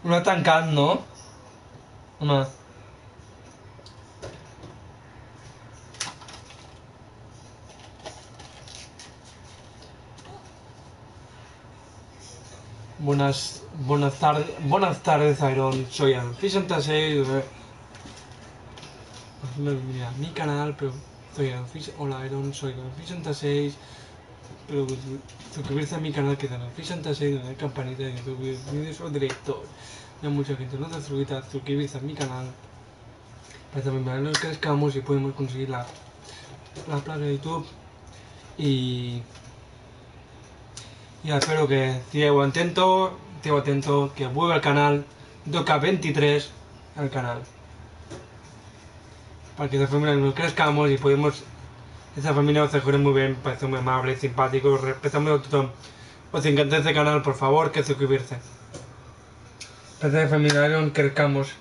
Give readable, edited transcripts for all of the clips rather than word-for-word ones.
Una tancat, ¿no? Una. Buenas tardes, Iron. Soy Alan66. Mira, mi canal, pero soy Alan66. Hola, Iron. Soy Alan66. Pero suscribirse a mi canal que es Alan66, donde hay campanita y subir vídeos o directos. Hay mucha gente no está suscribirse a mi canal. Para también ver los que crezcamos y podemos conseguir la placa de YouTube. Y espero que sigo atento, que vuelva al canal, toca 23 al canal. Para que esa familia nos crezcamos y podemos, esa familia se jure muy bien, parece muy amable, simpático, respetamos a todos. Os encanta este canal, por favor, que suscribirse. Para que esa familia nos crezcamos.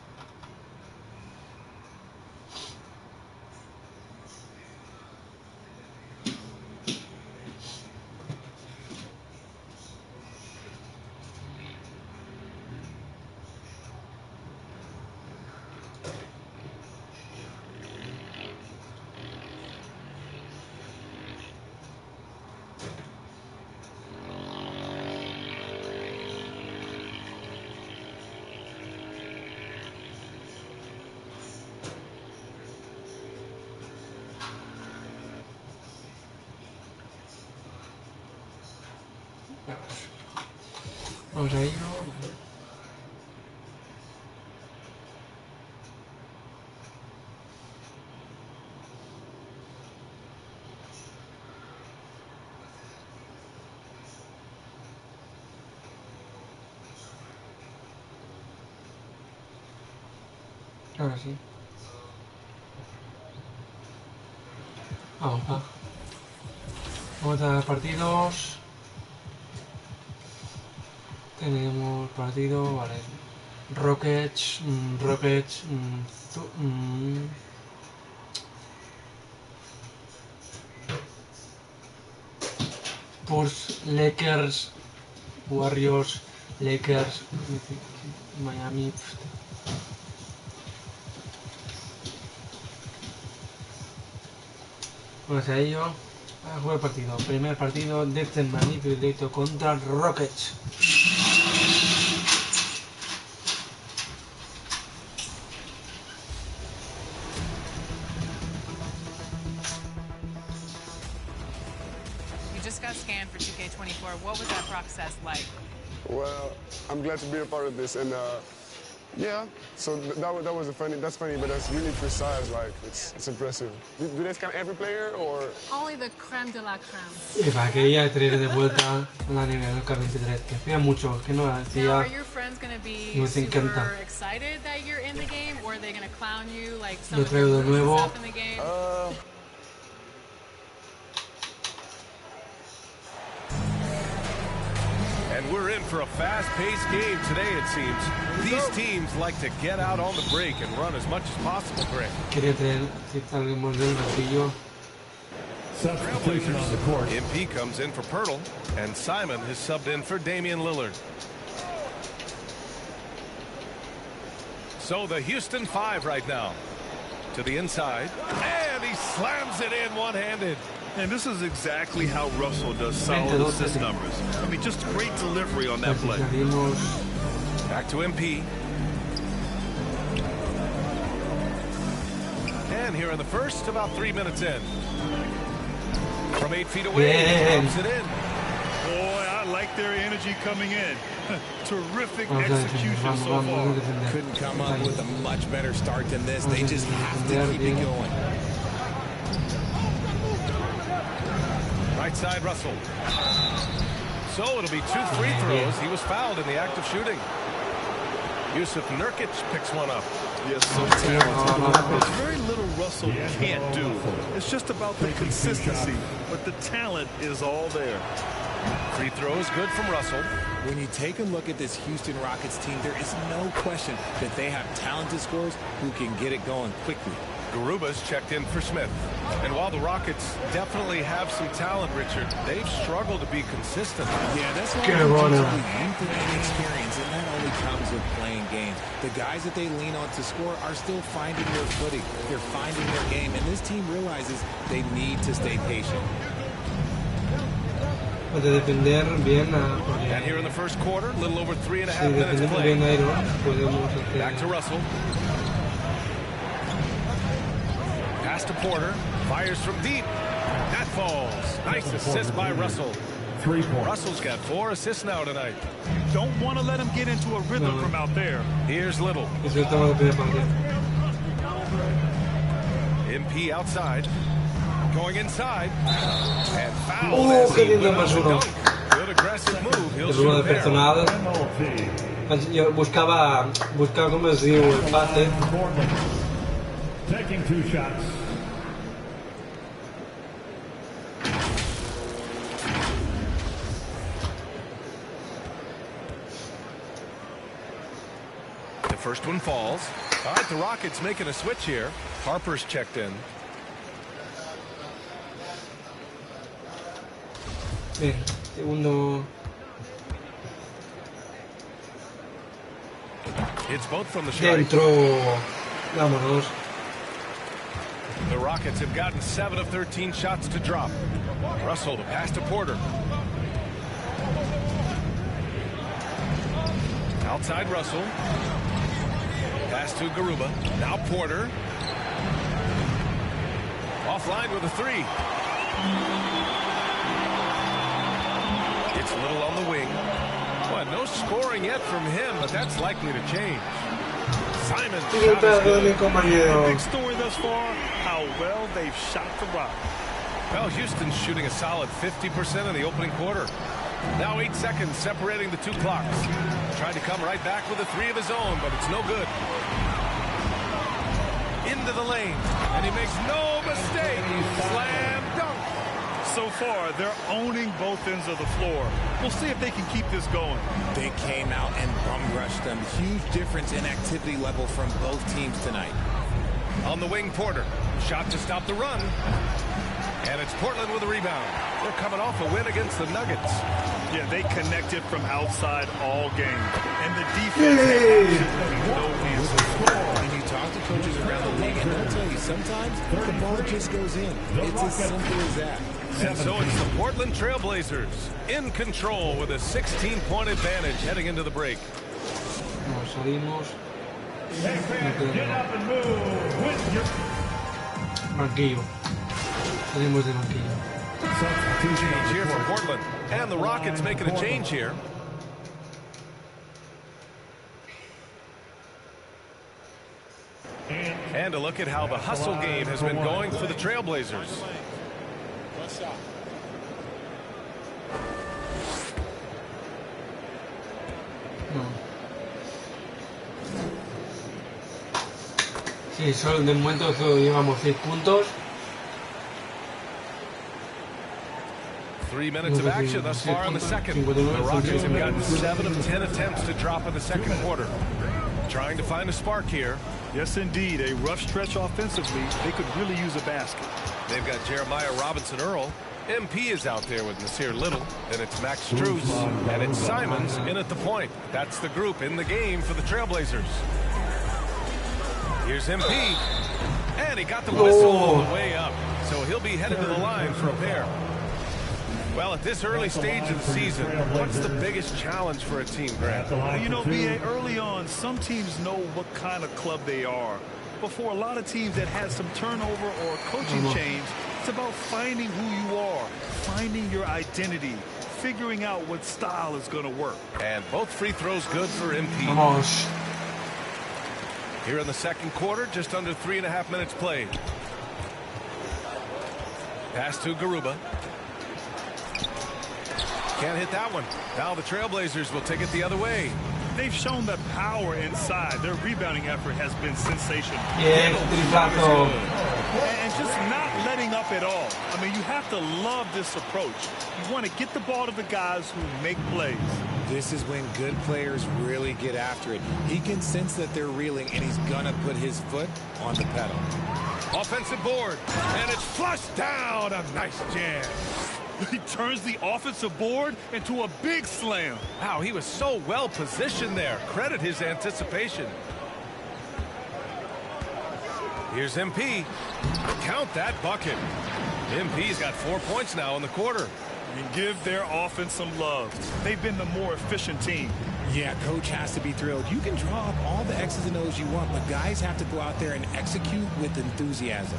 Vamos a ello. Ahora sí. Vamos, va. Vamos a dar partidos. Tenemos partido, vale. Rockets, Spurs, Lakers, Warriors, Lakers, Miami. Vamos a ello. A jugar el partido. Primer partido de este magnífico directo contra Rockets. You just got scanned for 2K24. What was that process like? Well, I'm glad to be a part of this, and yeah. So that's funny, but that's really precise. Like it's impressive. Do they scan every player or? Only the creme de la creme. Y para que ella traiga de vuelta a la nivel del K23, que hacía mucho, que no Now, hacía. are your friends going to be Nos encanta. super excited that you're in the game, or are they going to clown you like some Lo of your traigo de moves and nuevo. stuff in the game? And we're in for a fast-paced game today, it seems. These teams like to get out on the break and run as much as possible, Greg. Quería traer, si salimos del banquillo. Substitution on the court. MP comes in for Pirtle, and Simon has subbed in for Damian Lillard. So the Houston 5 right now. To the inside, and he slams it in one-handed. And this is exactly how Russell does solid assist numbers. I mean, just great delivery on that play. Back to MP. And here in the first, about 3 minutes in. From 8 feet away, he drops it in. Boy, I like their energy coming in. Terrific execution so far. Couldn't come up with a much better start than this. They just have to keep it going. Right side, Russell. So it'll be 2 free throws. He was fouled in the act of shooting. Yusuf Nurkic picks one up. Yes, so talented. There's very little Russell can't do. It's just about the consistency, but the talent is all there. Free throws good from Russell. When you take a look at this Houston Rockets team, there is no question that they have talented scorers who can get it going quickly. Garuba's checked in for Smith. And while the Rockets definitely have some talent, Richard, they've struggled to be consistent. Yeah, that's all youth and experience, and that only comes with playing games. The guys that they lean on to score are still finding their footing. They're finding their game, and this team realizes they need to stay patient. Puede defender bien And here in the first quarter, a little over 3.5 minutes defendemos played. bien Iron, podemos hacer... Back to Russell. Pass to Porter. Fires from deep. That falls. Nice assist by Russell. 3 points. Russell's got 4 assists now tonight. Don't want to let him get into a rhythm from out there. Here's Little. Eso estaba de primera parte. MP outside. Going inside. And foul. Oh, as qué he lindo went up más to uno. dunk. Good aggressive move. He'll El uno shoot de there. personal. Yo buscaba como es digo, el pase. Taking 2 shots. The first one falls. All right, the Rockets making a switch here. Harper's checked in. Bien, segundo. It's both from the strike. Dentro. Vámonos. The Rockets have gotten 7 of 13 shots to drop. Russell to pass to Porter. Outside Russell. Pass to Garuba. Now Porter. Offline with a 3. It's Little on the wing. Well, no scoring yet from him, but that's likely to change. Simon. Big story thus far, how well they've shot the rock. Well, Houston's shooting a solid 50% in the opening quarter. Now 8 seconds separating the 2 clocks. Trying to come right back with a 3 of his own, but it's no good. Into the lane, and he makes no mistake. Slam dunk. So far, they're owning both ends of the floor. We'll see if they can keep this going. They came out and bum-rushed them. Huge difference in activity level from both teams tonight. On the wing, Porter. Shot to stop the run. And it's Portland with a rebound. They're coming off a win against the Nuggets. Yeah, they connected from outside all game. And the defense had no answer. When you talk to coaches around the league, and they'll tell you sometimes the ball just goes in. It's as simple as that. And so it's the Portland Trailblazers in control with a 16-point advantage heading into the break. Nos salimos. Banquillo. Salimos de banquillo. Change here for Portland. And the Rockets making a change here. And a look at how the hustle game has been going for the Trailblazers. No. Sí, solo de momento solo llevamos 6 puntos. 3 minutes of action thus far in the second. The Rockets have gotten 7 of 10 attempts to drop in the second quarter. Trying to find a spark here. Yes, indeed. A rough stretch offensively. They could really use a basket. They've got Jeremiah Robinson-Earl. MP is out there with Nasir Little. Then it's Max Strus. And it's Simons in at the point. That's the group in the game for the Trailblazers. Here's MP. And he got the whistle all the way up. So he'll be headed to the line for a pair. Well, at this early stage of the season, what's the biggest challenge for a team, Grant? You know, B.A., early on, some teams know what kind of club they are. But for a lot of teams that had some turnover or coaching change, it's about finding who you are, finding your identity, figuring out what style is going to work. And both free throws good for MP. Vamos. Here in the second quarter, just under 3.5 minutes played. Pass to Garuba. Can't hit that one. Now the Trailblazers will take it the other way. They've shown the power inside. Their rebounding effort has been sensational. Bien, triplazo. And just not letting up at all. I mean, you have to love this approach. You want to get the ball to the guys who make plays. This is when good players really get after it. He can sense that they're reeling, and he's gonna put his foot on the pedal. Offensive board, and it's flushed down. A nice jam. He turns the offensive board into a big slam. Wow, he was so well positioned there. Credit his anticipation. Here's MP. Count that bucket. MP's got 4 points now in the quarter. And give their offense some love. They've been the more efficient team. Yeah, coach has to be thrilled. You can draw up all the X's and O's you want, but guys have to go out there and execute with enthusiasm.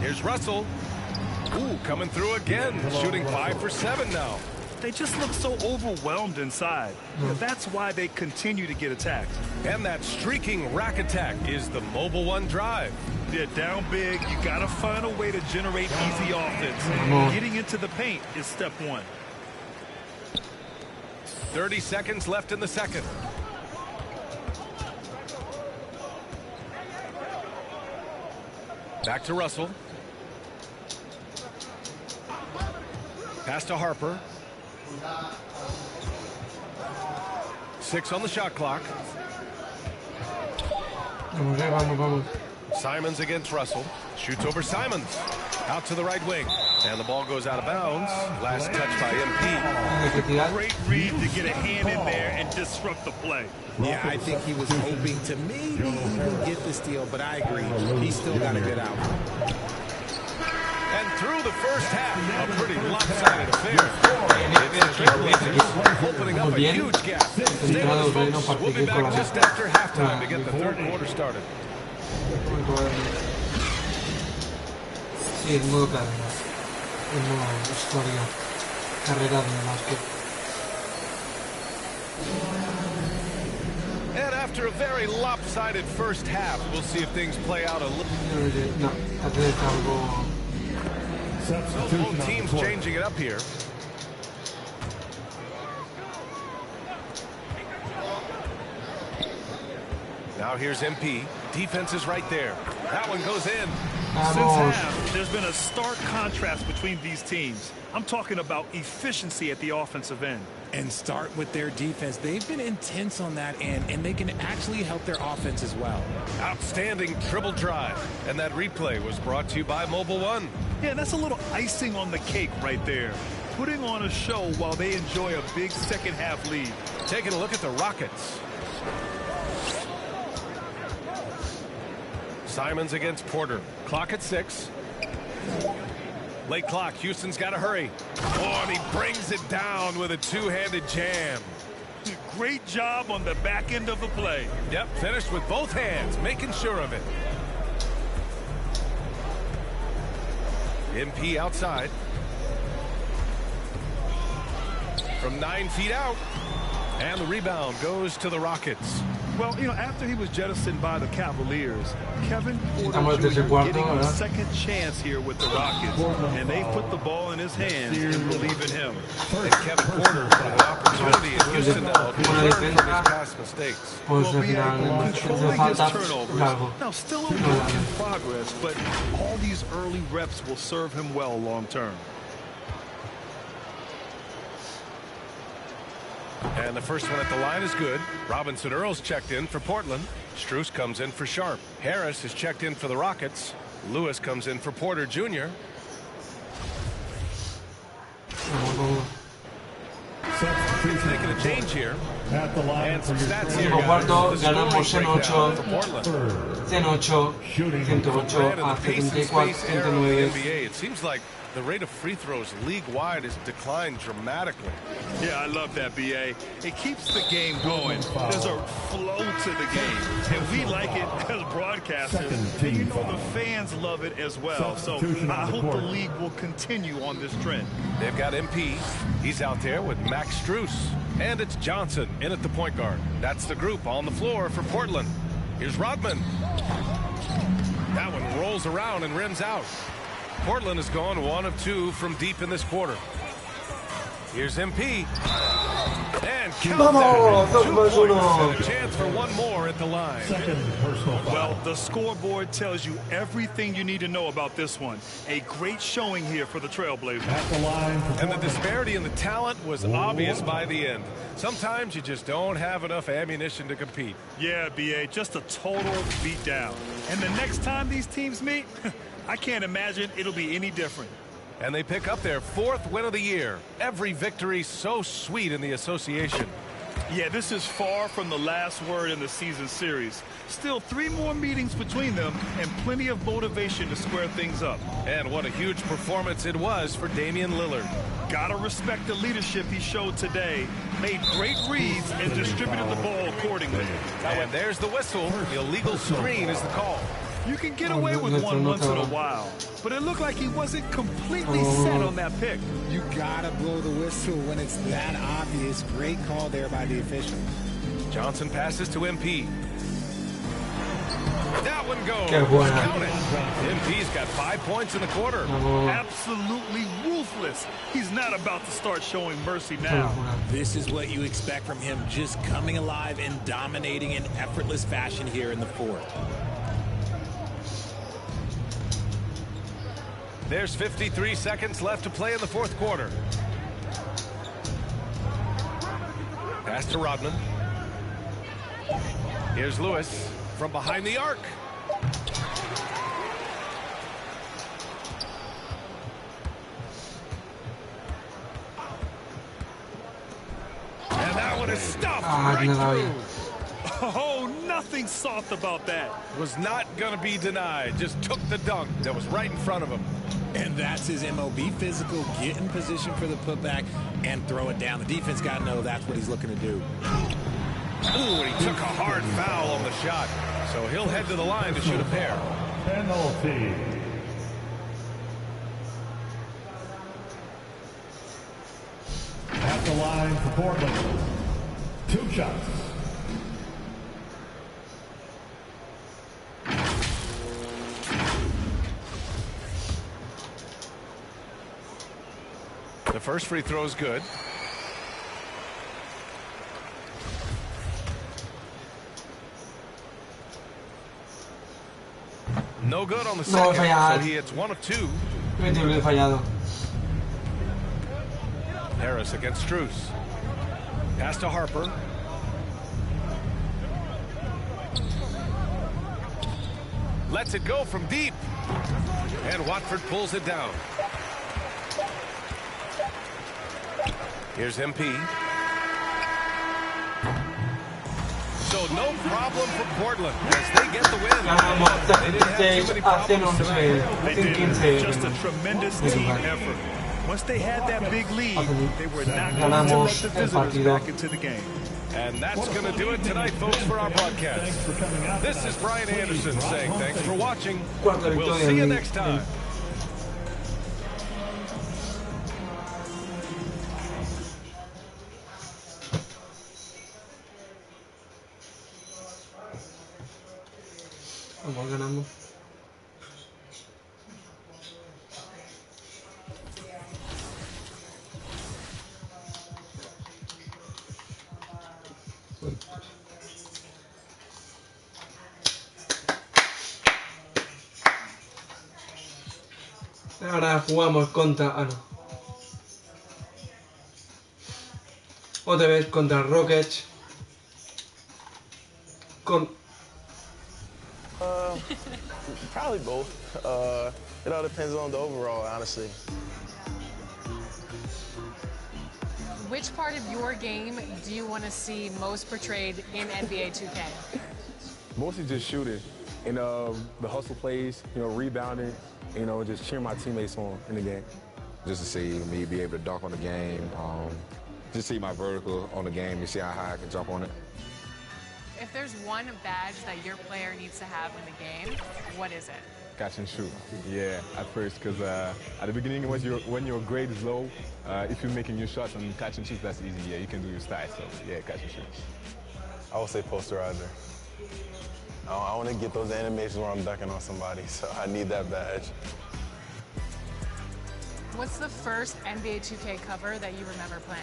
Here's Russell. Ooh, coming through again. Shooting 5 for 7 now. They just look so overwhelmed inside. That's why they continue to get attacked. And that streaking rack attack is the Mobile One drive. They're down big. You got to find a way to generate easy offense. Getting into the paint is step one. 30 seconds left in the second. Back to Russell. Pass to Harper. 6 on the shot clock. Vamos. Simons against Russell. Shoots over Simons. Out to the right wing. And the ball goes out of bounds. Last touch by MP. Great read to get a hand in there and disrupt the play. Yeah, I think he was hoping to maybe even get the steal, but I agree. He's still got a good out. And through the first half, a pretty lopsided affair. Opening up a huge gap. Stay with us, folks. We'll be back just after halftime to get the third quarter started. Sí, el modo carrera. El modo historia. Carrera de básquet. And after a very lopsided first half, we'll see if things play out a little. No, hace algo. So both teams changing it up here. Now here's MP. Defense is right there. That one goes in. Since half, there's been a stark contrast between these teams. I'm talking about efficiency at the offensive end. And start with their defense. They've been intense on that end, and they can actually help their offense as well. Outstanding dribble drive. And that replay was brought to you by Mobile One. Yeah, that's a little icing on the cake right there. Putting on a show while they enjoy a big second half lead. Taking a look at the Rockets. Simons against Porter. Clock at 6. Late clock. Houston's got to hurry. Oh, and he brings it down with a two-handed jam. Great job on the back end of the play. Yep, finished with both hands, making sure of it. MP outside. From 9 feet out. And the rebound goes to the Rockets. Well, you know, after he was jettisoned by the Cavaliers, Kevin Estamos Porter desde Jr. cuarto, getting a ¿verdad? second chance here with the Rockets, and they put the ball in his hands and believe in him. And Kevin Porter with an opportunity in Houston now to learn from his past mistakes. Pues Well, al we final had hace controlling his falta turnovers. algo. Now, still a work in progress, but all these early reps will serve him well long term. And the first one at the line is good. Robinson Earls checked in for Portland. Strus comes in for Sharp. Harris is checked in for the Rockets. Lewis comes in for Porter Jr. Making a change here. And some stats here, Último guys. cuarto, The scoring ganamos en breakdown 8, for Portland. 108, 108 And a the pace and 74, space era of the 39. NBA. It seems like the rate of free throws league-wide has declined dramatically. Yeah, I love that, B.A. It keeps the game going. There's a flow to the game, and we like it as broadcasters. And you know the fans love it as well. So I hope the league will continue on this trend. They've got MP. He's out there with Max Strus. And it's Johnson in at the point guard. That's the group on the floor for Portland. Here's Rodman. That one rolls around and rims out. Portland has gone 1 of 2 from deep in this quarter. Here's MP. And Vamos, count 2 2 más points 1. and a chance for one more at the line. Well, the scoreboard tells you everything you need to know about this one. A great showing here for the Trailblazers. And the disparity in the talent was obvious by the end. Sometimes you just don't have enough ammunition to compete. Yeah, B.A., just a total beatdown. And the next time these teams meet, I can't imagine it'll be any different. And they pick up their 4th win of the year. Every victory so sweet in the association. Yeah, this is far from the last word in the season series. Still 3 more meetings between them and plenty of motivation to square things up. And what a huge performance it was for Damian Lillard. Gotta respect the leadership he showed today. Made great reads and distributed the ball accordingly. And there's the whistle. The illegal screen is the call. You can get away with one once in a while, but it looked like he wasn't completely set on that pick. You gotta blow the whistle when it's that obvious. Great call there by the official. Johnson passes to MP. That one goes. Qué buena. Count it. MP's got 5 points in the quarter. Absolutely ruthless. He's not about to start showing mercy now. This is what you expect from him, just coming alive and dominating in effortless fashion here in the 4th. There's 53 seconds left to play in the 4th quarter. Pass to Rodman. Here's Lewis from behind the arc. And that one is stuffed right through. Oh, nothing soft about that. Was not going to be denied. Just took the dunk that was right in front of him. And that's his MO. Be physical, get in position for the putback, and throw it down. The defense got to know that's what he's looking to do. Ooh, and he took a hard foul on the shot. So he'll head to the line to shoot a pair. Penalty. At the line for Portland. 2 shots. The first free throw is good. No good on the second, so he hits 1 of 2. Fallado. Harris against Strus. Pass to Harper. Lets it go from deep. And Watford pulls it down. Here's MP. So no problem for Portland as they get the win. They didn't have too many problems tonight. They did. Just a tremendous team effort. Once they had that big lead, they were not going to let the visitors back into the game. And that's going to do it tonight, folks, for our broadcast. This is Brian Anderson saying thanks for watching. We'll see you next time. Vamos ganando. Ahora jugamos contra... Ah, no. Otra vez contra Rockets. Probably both. It all depends on the overall, honestly. Which part of your game do you want to see most portrayed in NBA 2K? Mostly just shooting and the hustle plays, rebounding, just cheering my teammates on in the game. Just to see me be able to dunk on the game, just see my vertical on the game and see how high I can jump on it. If there's one badge that your player needs to have in the game, what is it? Catch and shoot. Yeah, at first, because at the beginning, when your grade is low, if you're making your shots and catch and shoot, that's easy. Yeah, you can do your style. So yeah, catch and shoot. I would say posterizer. I want to get those animations where I'm dunking on somebody, so I need that badge. What's the first NBA 2K cover that you remember playing?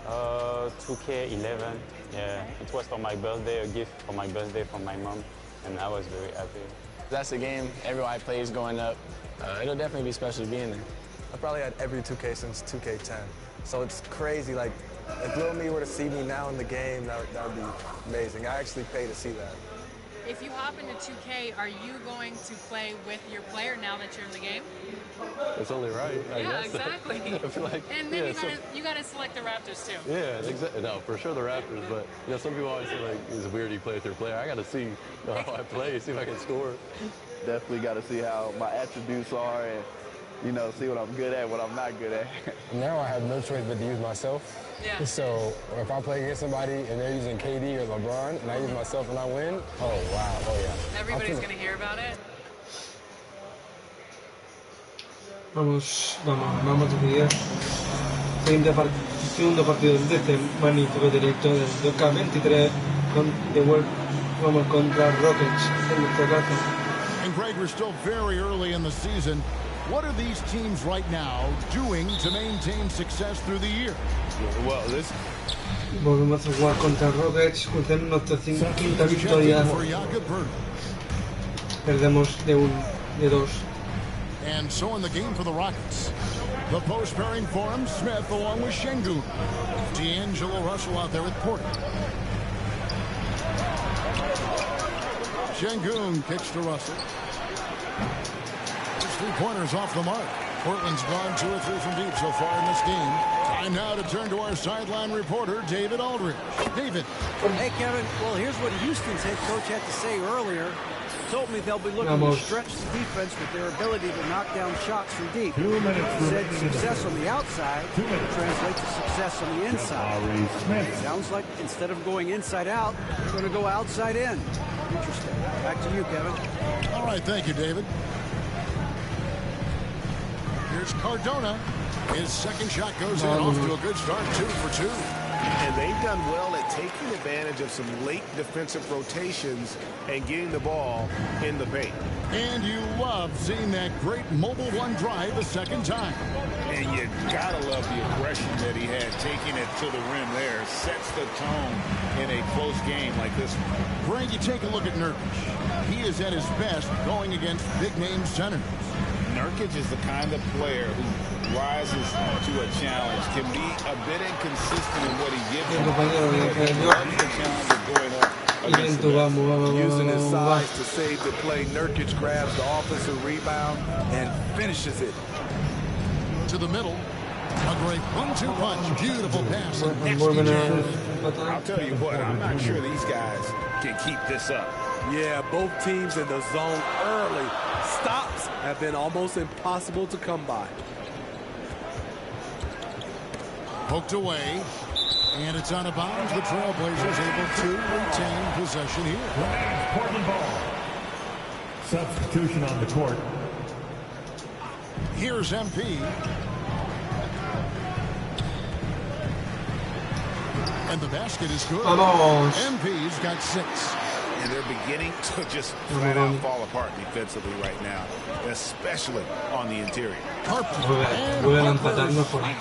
2K11. Yeah, it was for my birthday, a gift for my birthday from my mom, and I was very happy. That's a game everybody plays growing up. It'll definitely be special to be in there. I've probably had every 2K since 2K10. So it's crazy, like, if little me were to see me now in the game, that would be amazing. I actually pay to see that. If you hop into 2K, are you going to play with your player now that you're in the game? It's only right. I Yeah, guess. exactly. I feel like, And then yeah, you gotta select the Raptors too. yeah, exactly. No, for sure the Raptors, but you know, some people always say like it's weird you play with your player. I got to see how I play, see if I can score. Definitely got to see how my attributes are and, you know, see what I'm good at, what I'm not good at. Now I have no choice but to use myself. Yeah. So if I play against somebody and they're using KD or LeBron and I use myself and I win, oh wow, oh yeah. Everybody's gonna hear about it. Vamos a seguir. Segundo partido de este magnífico directo del 2K23 vamos contra Rockets en nuestra casa. And Greg, we're still very early in the season. What are these teams right now doing to maintain success through the year? Well, Volvemos a jugar contra Rockets, con nuestra quinta victoria. Perdemos de 2. And so in the game for the Rockets, the post pairing for him, Smith along with Şengün. D'Angelo Russell out there with Portland. Şengün kicks to Russell. His three-pointers off the mark. Portland's gone 2 or 3 from deep so far in this game. Time now to turn to our sideline reporter, David Aldridge. David. Hey, Kevin. Well, here's what Houston's head coach had to say earlier. He told me they'll be looking to stretch the defense with their ability to knock down shots from deep. 2 minutes. He said success on the outside translates to success on the inside. Sounds like instead of going inside out, they're going to go outside in. Interesting. Back to you, Kevin. All right, thank you, David. Here's Cardona. His second shot goes in, off to a good start, 2 for 2. And they've done well at taking advantage of some late defensive rotations and getting the ball in the paint. And you love seeing that great mobile one drive a second time. And you gotta love the aggression that he had, taking it to the rim there. Sets the tone in a close game like this one. Greg, you take a look at Nurkic. He is at his best going against big-name centers. Nurkic is the kind of player who rises to a challenge, can be a bit inconsistent in what he gives you, but he loves the challenge of going up against the best. Using his size to save the play, Nurkic grabs the offensive rebound and finishes it. To the middle, a great 1-2 punch, beautiful pass. I'll tell you what, I'm not sure these guys can keep this up. Yeah, both teams in the zone early. Stops have been almost impossible to come by. Poked away, and it's out of bounds. The Trailblazers able to retain possession here. Portland ball. Substitution on the court. Here's MP. And the basket is good. Vamos. MP's got 6. And they're beginning to just flat out fall apart defensively right now, especially on the interior. Vuelven a empatarnos porque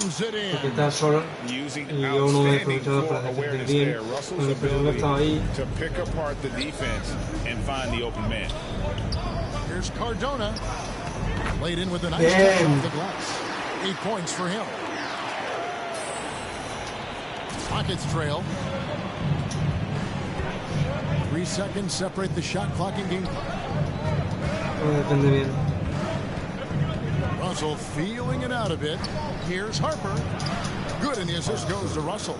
está solo y yo no he aprovechado para defender bien. Cuando el peligro estaba ahí. To pick apart the defense and find the open man. Here's Cardona. Laid in with a nice touch off the glass. 8 points for him. Rockets trail. 3 seconds separate the shot clock and game clock. Russell feeling it out a bit. Here's Harper. Good, and the assist goes to Russell.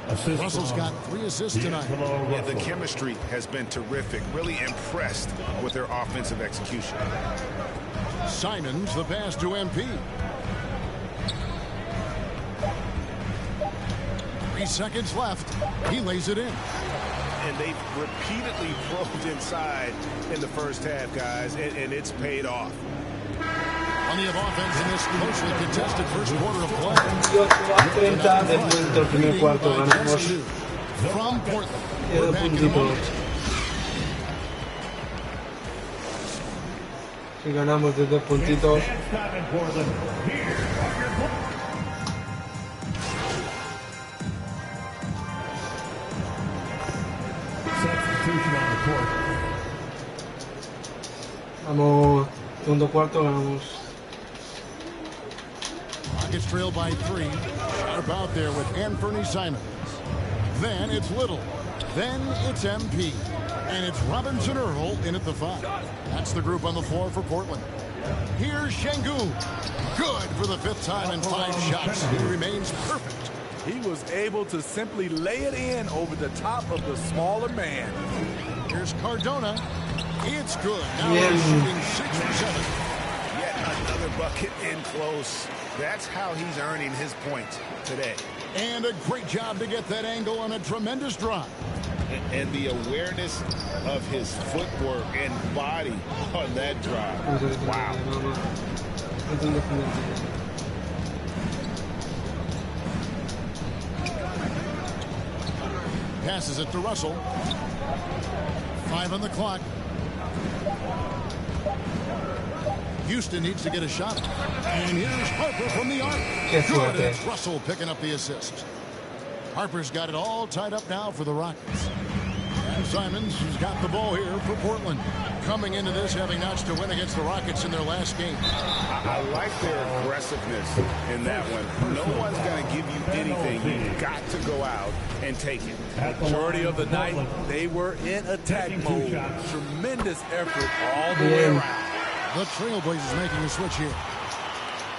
Russell's got 3 assists tonight. Yeah, the chemistry has been terrific. Really impressed with their offensive execution. Simons, the pass to MP. 3 seconds left. He lays it in. And they've repeatedly probed inside in the first half, guys, and it's paid off. Plenty of offense in this closely contested first quarter of play. 30 desde el primer cuarto ganamos. From Portland. Queda puntitos. Si ganamos de 2 puntitos. Segundo cuarto ganamos. Rockets trail by 3. Sharp out there with Anthony Simons. Then it's Little. Then it's MP. And it's Robinson Earl in at the 5. That's the group on the floor for Portland. Here's Şengün. Good for the 5th time in 5 shots. He remains perfect. He was able to simply lay it in over the top of the smaller man. Here's Cardona. It's good. Now he's shooting 6 for 7. Yet another bucket in close. That's how he's earning his points today. And a great job to get that angle on a tremendous drive. And the awareness of his footwork and body on that drive. Wow. Passes it to Russell. 5 on the clock. Houston needs to get a shot. And here's Harper from the arc. Good. It's Russell picking up the assist. Harper's got it all tied up now for the Rockets. And Simons has got the ball here for Portland. Coming into this having notched a win against the Rockets in their last game. I like their aggressiveness in that one. No one's going to give you anything. You've got to go out and take it. Majority of the night, they were in attack mode. Tremendous effort all the way around. The Trailblazers making a switch here.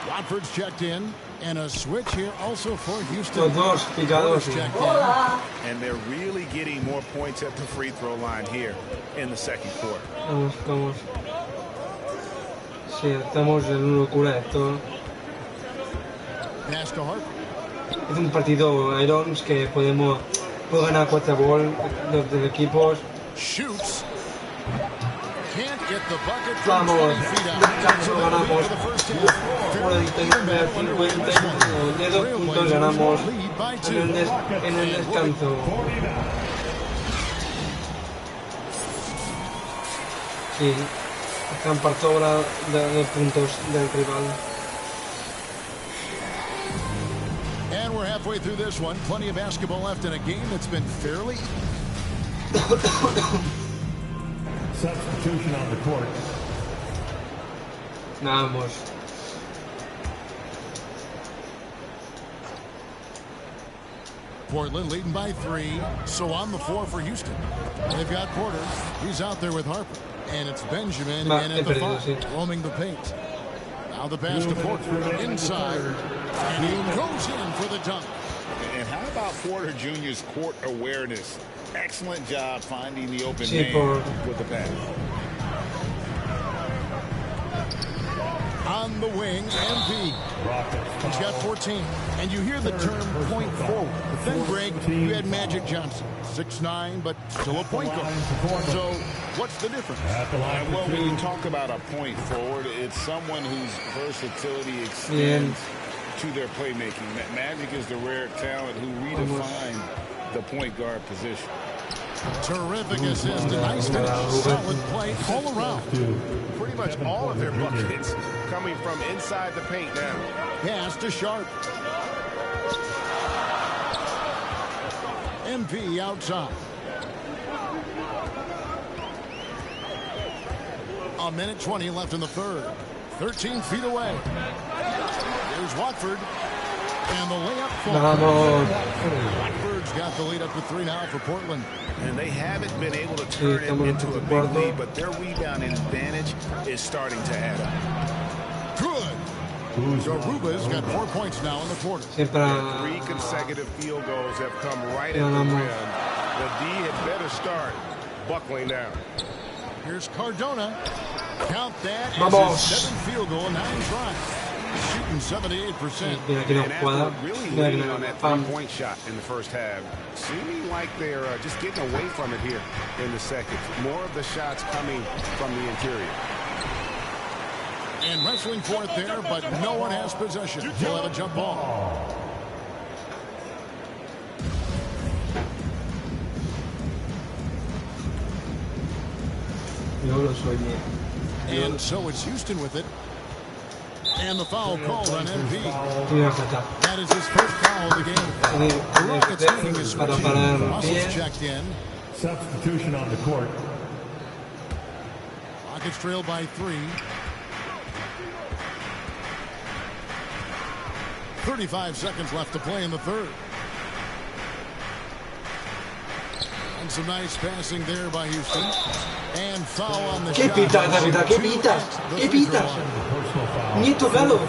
Watford's checked in. And a switch here also for Houston. And they're really getting more points at the free throw line here in the second quarter. Estamos. Sí, estamos en una locura esto. Pass to Harper. Es un partido Irons que puede ganar 4 ball de equipos. Shoots. Can't get the bucket from Vamos, 20 feet out. ganamos. Por el 52 puntos ganamos en el descanso. Sí, están por sobra de puntos del rival. And we're halfway through this one. Plenty of basketball left in a game that's been fairly... Substitution on the court. Vamos. Portland leading by 3. So on the floor for Houston. They've got Porter. He's out there with Harper. And it's Benjamin in at the 5, roaming the paint. Now the pass to Porter inside. And he goes in for the dunk. And how about Porter Jr.'s court awareness? Excellent job finding the open man with the pass. On the wing, MP. He's got 14. And you hear the term point forward. Then, Greg, you had Magic Johnson. 6'9", but still a point guard. So, what's the difference? Well, when you talk about a point forward, it's someone whose versatility extends to their playmaking. Magic is the rare talent who redefined the point guard position. Terrific assist. Nice finish. Solid play all around. Pretty much all of their buckets coming from inside the paint now. Pass to Sharp. MP outside. A minute 20 left in the third. 13 feet away. Here's Watford. And the layup falls. Watford's got the lead up to 3 now for Portland. And they haven't been able to turn it into a big lead, but their rebounding advantage is starting to add up. Good. Garuba's got 4 points now in the quarter. 3 consecutive field goals have come right at the rim. The D had better start buckling down. Here's Cardona. Count that as his 7th field goal in 9 tries. Shooting 78%. And after really leaning on that 3-point shot in the first half, seeming like they're just getting away from it here in the second. More of the shots coming from the interior. And wrestling for it there, but no one has possession. He'll have a jump ball. And so it's Houston with it. And the foul called on MP. That is his first foul of the game. The Rockets making a switch. Russell's checked in. Substitution on the court. Rockets trail by 3. 35 seconds left to play in the third. And some nice passing there by Houston. And foul on the ¿Qué shot. pita, David? ¿Qué pita? ¿Qué pita? Ni he tocado.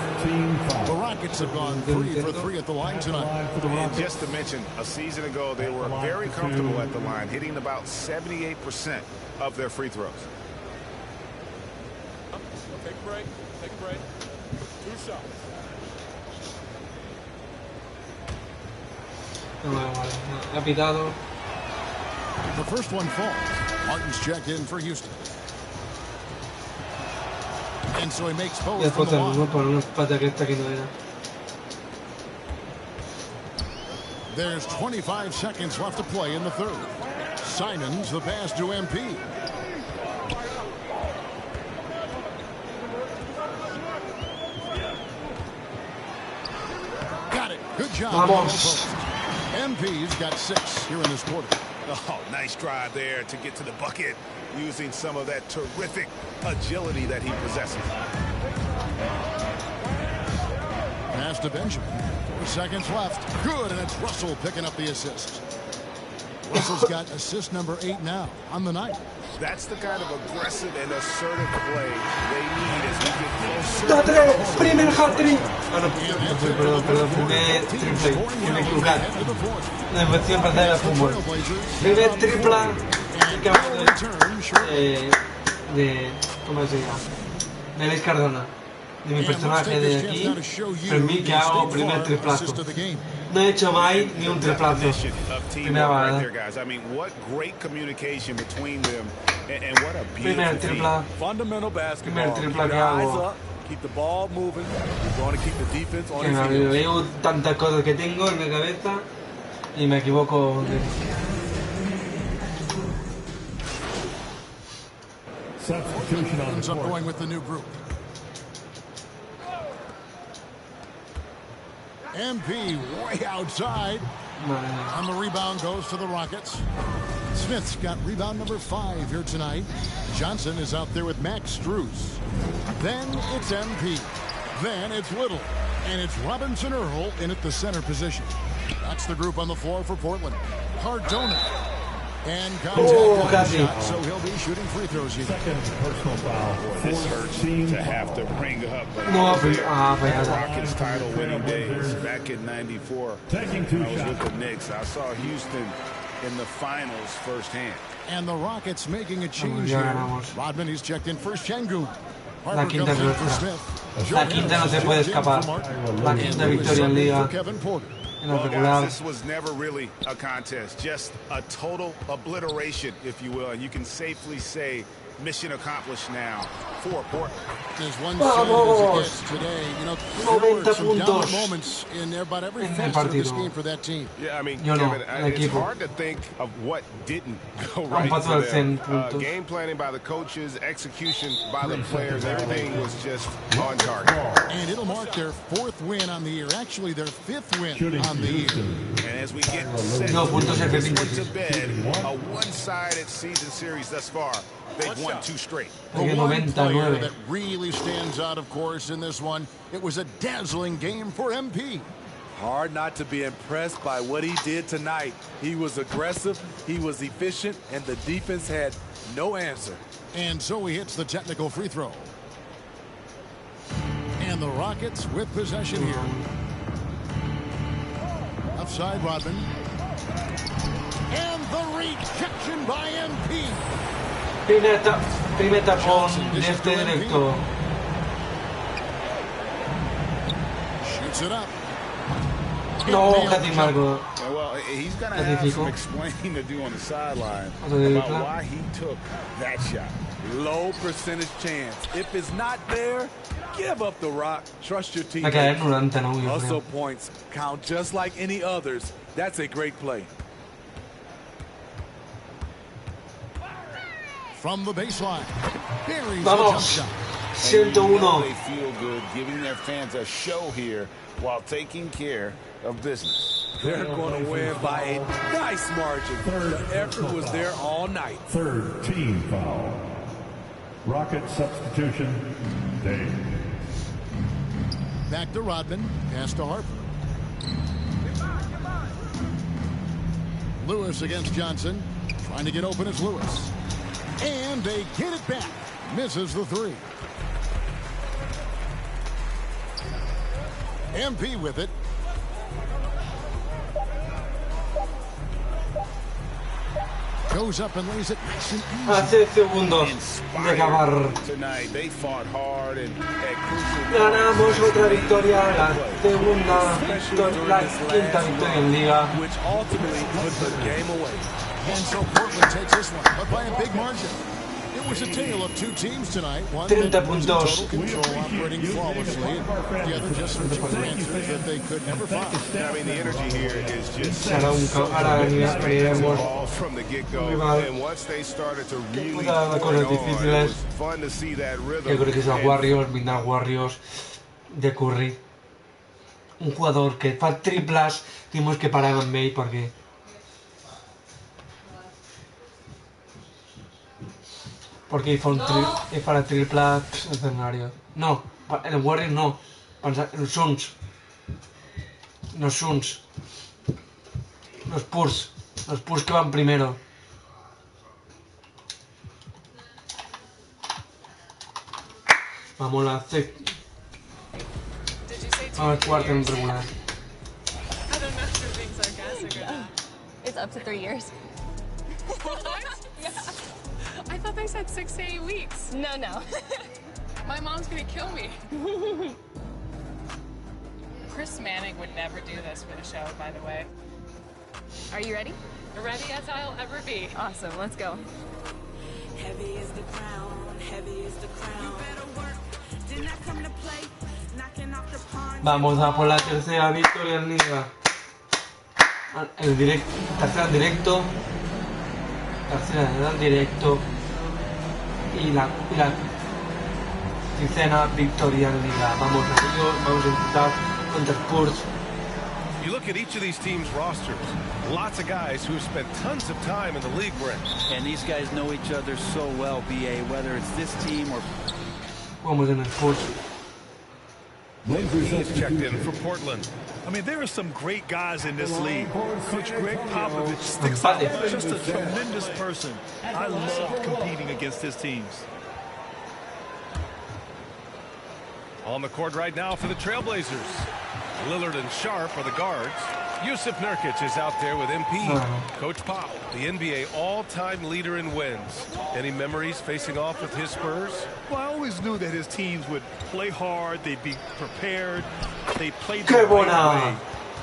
The Rockets have gone 3 for 3 at the line tonight. And just to mention, a season ago, they were very comfortable at the line, hitting about 78% of their free throws. Take a break. Take a break. 2 shots. Ha pitado. The first one falls. Martin's checked in for Houston. And so he makes both Ya from the foto, no line. por una pata que esta que no era. There's 25 seconds left to play in the third. Simons the pass to MP. Got it. Good job. Vamos. MP's got 6 here in this quarter. Oh, nice drive there to get to the bucket, using some of that terrific agility that he possesses. Pass to Benjamin. 4 seconds left. Good, and it's Russell picking up the assist. Russell's got assist number 8 now on the night. That's the kind of aggressive and assertive play they need as we get closer. ¡Da tres! ¡Primer hat-trick! Ah, no, perdón. Primer triple. Que me he equivocado. La invención para hacer el fútbol. Primer tripla. De. ¿Cómo se llama? De Luis Cardona. De mi personaje de aquí. Pero en mí que hago primer triplazo. No he hecho mai ni un triplazo. Primera vegada. Primer tripla. Fundamental basketball. Primer tripla que hago. Keep the ball moving. You're going to keep the defense on Que his me heels. veo tantas cosas que tengo en mi cabeza y me equivoco. Substitution on Ends the up court. going with the new group. MP way outside. And the rebound goes to the Rockets. Smith's got rebound number 5 here tonight. Johnson is out there with Max Strus. Then it's MP. Then it's Little. And it's Robinson Earl in at the center position. That's the group on the floor for Portland. Cardona. And contact shot, so he'll be shooting free throws here. Second personal foul. This hurts to have to bring up No, the fallado. Rockets title winning days back in '94. Taking 2 I was shots. with the Knicks. I saw Houston in the finals firsthand. And the Rockets making a change ya here. ganamos. Rodman, he's checked in for Şengün. La quinta es comes in for nuestra. Smith. La quinta no se puede escapar. La quinta victoria en Liga. Kevin Porter. En la Well, regular. guys, this was never really a contest, just a total obliteration, if you will. And you can safely say mission accomplished now for Portland. There's one Vamos. as it gets today. You know, there were 90 some down puntos moments in about every en el facet of this partido. game for that team. Yeah, I mean, Yo no, Kevin, el it's equipo. hard to think of what didn't go Han right pasado for them. 100 puntos. Game planning by the coaches, execution by the players, everything was just on target. And it'll mark their 4th win on the year. Actually, their 5th win Shooting on the year. And as we get set No puntos el this one Pepín. to bed, a one-sided season series thus far. They've won 2 straight. The Aquí one 99. player that really stands out, of course, in this one, it was a dazzling game for MP. Hard not to be impressed by what he did tonight. He was aggressive, he was efficient, and the defense had no answer. And so he hits the technical free throw. And the Rockets with possession here. Upside Rodman. And the rejection by MP. Primer tapón de este directo. Shoots it up. No, casi Marco. Well, he's going to have some explaining to do on the sideline about why he took that shot. Low percentage chance. If it's not there, give up the rock. Trust your team. Hustle points count just like any others. That's a great play. From the baseline. Buries Vamos. the jump shot. 101. They feel good giving their fans a show here while taking care of business. They're going to win by a nice margin. The effort was there all night. 3rd team foul. Rocket substitution. Day. Back to Rodman. Pass to Harper. Lewis against Johnson. Trying to get open is Lewis. And they get it back. Misses the three. MP with it. Goes up and lays it nice and easy. Hace segundos de acabar. Tonight they fought hard and at crucial Ganamos otra victoria, la segunda victoria, la quinta victoria en Liga. Which ultimately put the game away. And so Portland takes this one, but by a big margin. It was a tale of two teams tonight. One 30 total puntos. control, operating flawlessly, and the other just searching for answers that they could never find. I mean, the energy here is just Ahora veniremos from the get-go. And once they started to really cosas difíciles. fun to see that rhythm. Yo creo que es a Warriors, Midnight Warriors de Curry. Un jugador que fa triplas, tenemos que parar en May porque para tripla escenario. No, en el Warriors no. En los Suns. Los Suns. Los Spurs. Los Spurs que van primero. Vamos a hacer. Vamos al cuarto en regular. I don't know if you're being sarcastic or not. It's up to 3 years. What? Yeah. I thought they said 6 to 8 weeks. No. My mom's gonna kill me. Chris Manning would never do this for the show, by the way. Are you ready? Ready as I'll ever be. Awesome, let's go. Heavy is the crown, heavy is the crown. You better work, didn't I come to play? Knocking off the pawn. Vamos a por la tercera victoria en Liga. Tercera en directo. Tercera en directo. Y la tricena victoria en Liga. Vamos a intentar contra Spurs. You look at each of these teams' rosters, lots of guys who have spent tons of time in the league we're in. And these guys know each other so well, BA, whether it's this team or... Vamos en el Spurs. He's checked in for Portland. I mean, there are some great guys in this league. Coach Greg Popovich sticks out. Just a tremendous person. I love competing against his teams. On the court right now for the Trailblazers. Lillard and Sharp are the guards. Yusuf Nurkic is out there with MP. Coach Pop, the NBA all-time leader in wins. Any memories facing off with his Spurs? Well, I always knew that his teams would play hard, they'd be prepared, they played the right way.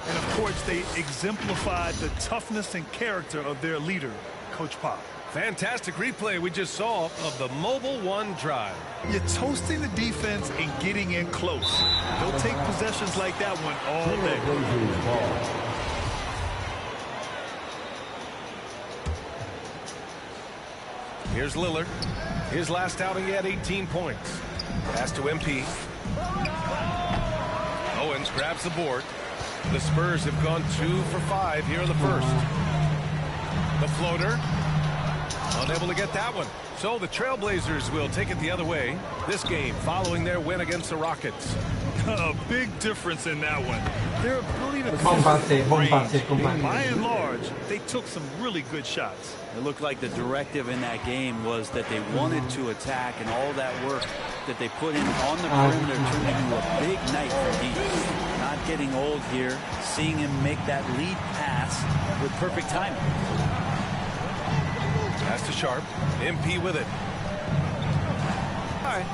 And of course, they exemplified the toughness and character of their leader, Coach Pop. Fantastic replay we just saw of the Mobile One drive. You're toasting the defense and getting in close. They'll take possessions like that one all day. Here's Lillard. His last outing, he had 18 points. Pass to MP. Owens grabs the board. The Spurs have gone 2 for 5 here in the first. The floater. Unable to get that one. So the Trailblazers will take it the other way. This game following their win against the Rockets. A big difference in that one. Their ability to by and large, they took some really good shots. It looked like the directive in that game was that they wanted to attack, and all that work that they put in on the perimeter turned into a big night for Heat. Not getting old here, seeing him make that lead pass with perfect timing. Pass to Sharp. MP with it. All right.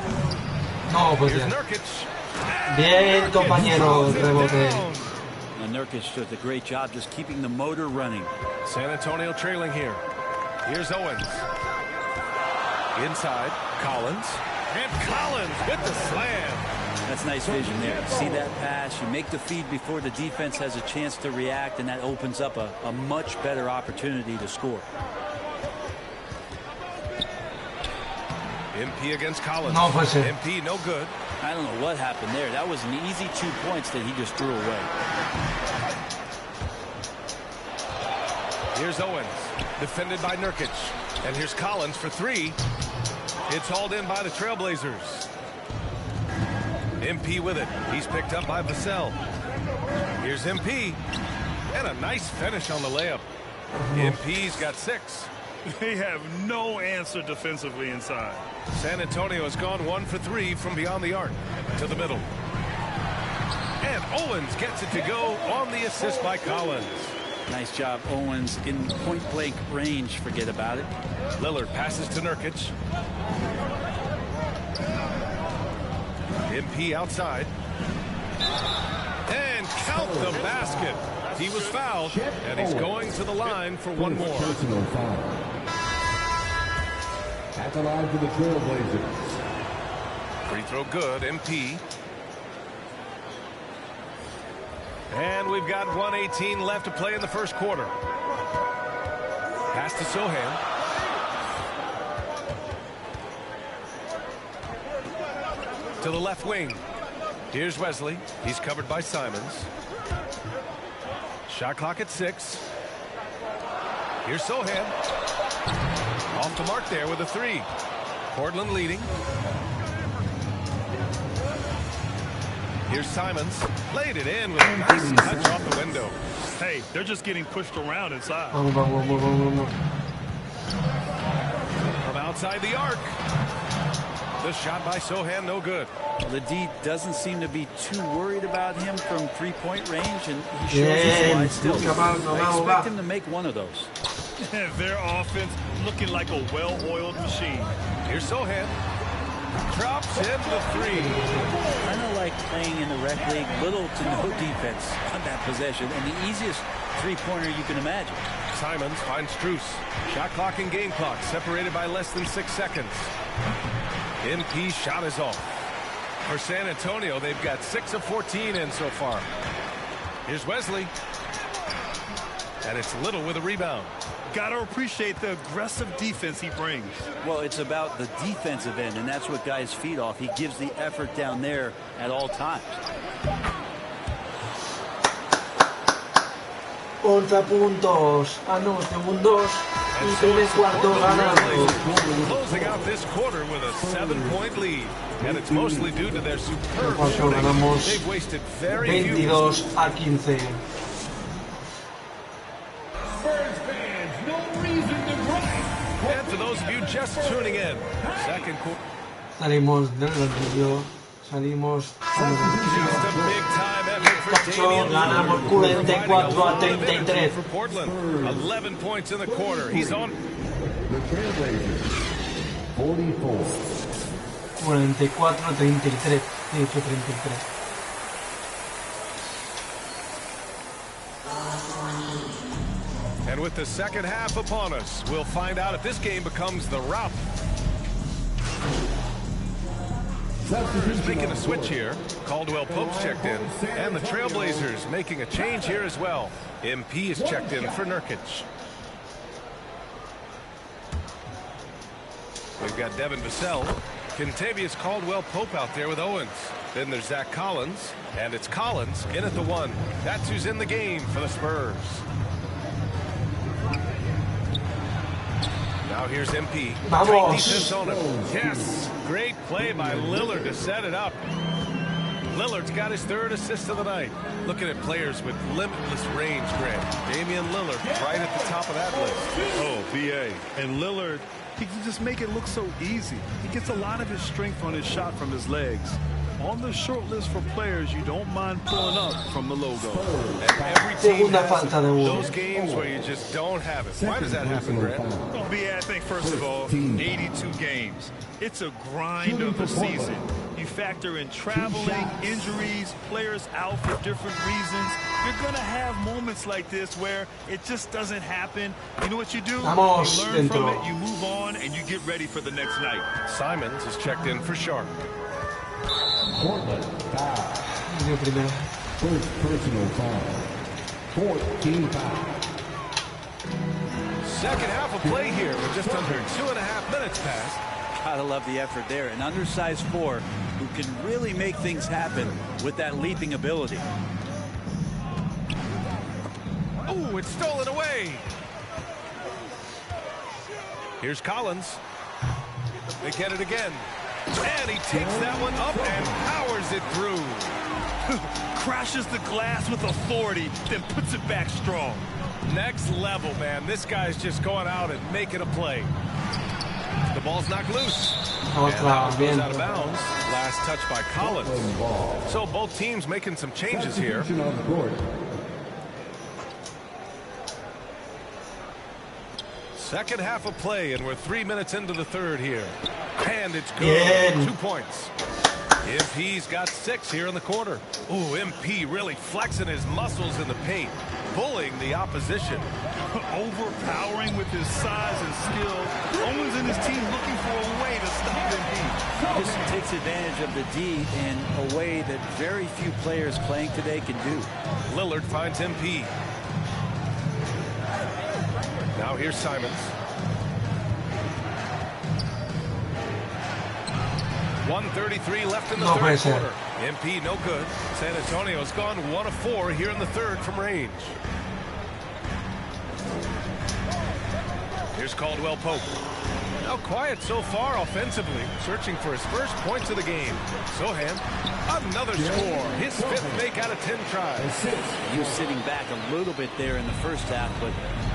No, pues Here's ya. Nurkic. Bien, compañero, rebote. And Nurkic does a great job just keeping the motor running. San Antonio trailing here. Here's Owens. Inside, Collins. And Collins with the slam. That's nice vision there. See that pass, you make the feed before the defense has a chance to react, and that opens up a much better opportunity to score. MP against Collins. No, pues MP no good. I don't know what happened there. That was an easy 2 points that he just threw away. Here's Owens, defended by Nurkic. And here's Collins for 3. It's hauled in by the Trailblazers. MP with it. He's picked up by Vassell. Here's MP. And a nice finish on the layup. MP's got 6. They have no answer defensively inside. San Antonio has gone 1 for 3 from beyond the arc to the middle. And Owens gets it to go on the assist by Collins. Nice job, Owens, in point-blank range. Forget about it. Lillard passes to Nurkic. MP outside. And count the basket. He was fouled, and he's going to the line for one more. Personal foul. At the line for the Trailblazers. Free throw good, MP. And we've got 1:18 left to play in the first quarter. Pass to Sohan. To the left wing. Here's Wesley. He's covered by Simons. Shot clock at 6. Here's Sohan. Off the mark there with a 3. Portland leading. Here's Simons. Laid it in with a nice touch off the window. Hey, they're just getting pushed around inside. From outside the arc. The shot by Sohan, no good. The D doesn't seem to be too worried about him from three-point range, and he shows us why still. I expect him to make one of those. Their offense looking like a well-oiled machine. Here's Sohan. Drops in the 3. Kind of like playing in the rec league, little to no defense on that possession, and the easiest three-pointer you can imagine. Simons finds Strus. Shot clock and game clock separated by less than 6 seconds. MP shot is off. For San Antonio, they've got 6 of 14 in so far. Here's Wesley. And it's Little with a rebound. Got to appreciate the aggressive defense he brings. Well, it's about the defensive end, and that's what guys feed off. He gives the effort down there at all times. 11 puntos a 9 segundos y primer cuarto ganado. Closing out this quarter with a 7-point lead, and it's mostly due to their superb shooting. They've wasted very few. 22-15. And for those of you just tuning in, second quarter. Salimos del banquillo. Salimos. Ganamos 44-33. For Portland, 11 points in the quarter. He's on. The Trailblazers, 44. 44-33. 33. And with the second half upon us, we'll find out if this game becomes the rout. Making a switch here. Caldwell Pope's checked in. And the Trailblazers making a change here as well. MP is checked in for Nurkic. We've got Devin Vassell. Contavious Caldwell Pope out there with Owens. Then there's Zach Collins. And it's Collins in at the 1. That's who's in the game for the Spurs. Now here's MP. Tight defense on him. Yes. Great play by Lillard to set it up. Lillard's got his 3rd assist of the night. Looking at players with limitless range, Grant. Damian Lillard right at the top of that list. Oh, BA. And Lillard, he can just make it look so easy. He gets a lot of his strength on his shot from his legs. On the short list for players you don't mind pulling up from the logo. And every team has those games where you just don't have it. Why does that happen, Grant? Well, BA, I think, first of all, 82 games. It's a grind of the season. You factor in traveling, injuries, players out for different reasons. You're going to have moments like this where it just doesn't happen. You know what you do? You learn from it, you move on, and you get ready for the next night. Simons is checked in for Sharp. Portland foul. First personal foul. 14 foul. Second half of play here with just under 2.5 minutes passed. Gotta love the effort there. An undersized 4 who can really make things happen with that leaping ability. Oh, it's stolen away. Here's Collins. They get it again. And he takes that one up and powers it through. Crashes the glass with authority, then puts it back strong. Next level, man. This guy's just going out and making a play. The ball's knocked loose. And that one goes out of bounds. Last touch by Collins. So both teams making some changes here. Second half of play, and we're 3 minutes into the third here. And it's good. 2 points. MP's got 6 here in the quarter. Ooh, MP really flexing his muscles in the paint, bullying the opposition. Overpowering with his size and skill. Owens and his team looking for a way to stop MP. This takes advantage of the D in a way that very few players playing today can do. Lillard finds MP. Now here's Simons. 1:33 left in the third quarter. MP no good. San Antonio's gone 1 of 4 here in the third from range. Here's Caldwell Pope. Now quiet so far offensively, searching for his first points of the game. Sohan, another score. His 5th make out of 10 tries. He was sitting back a little bit there in the first half, but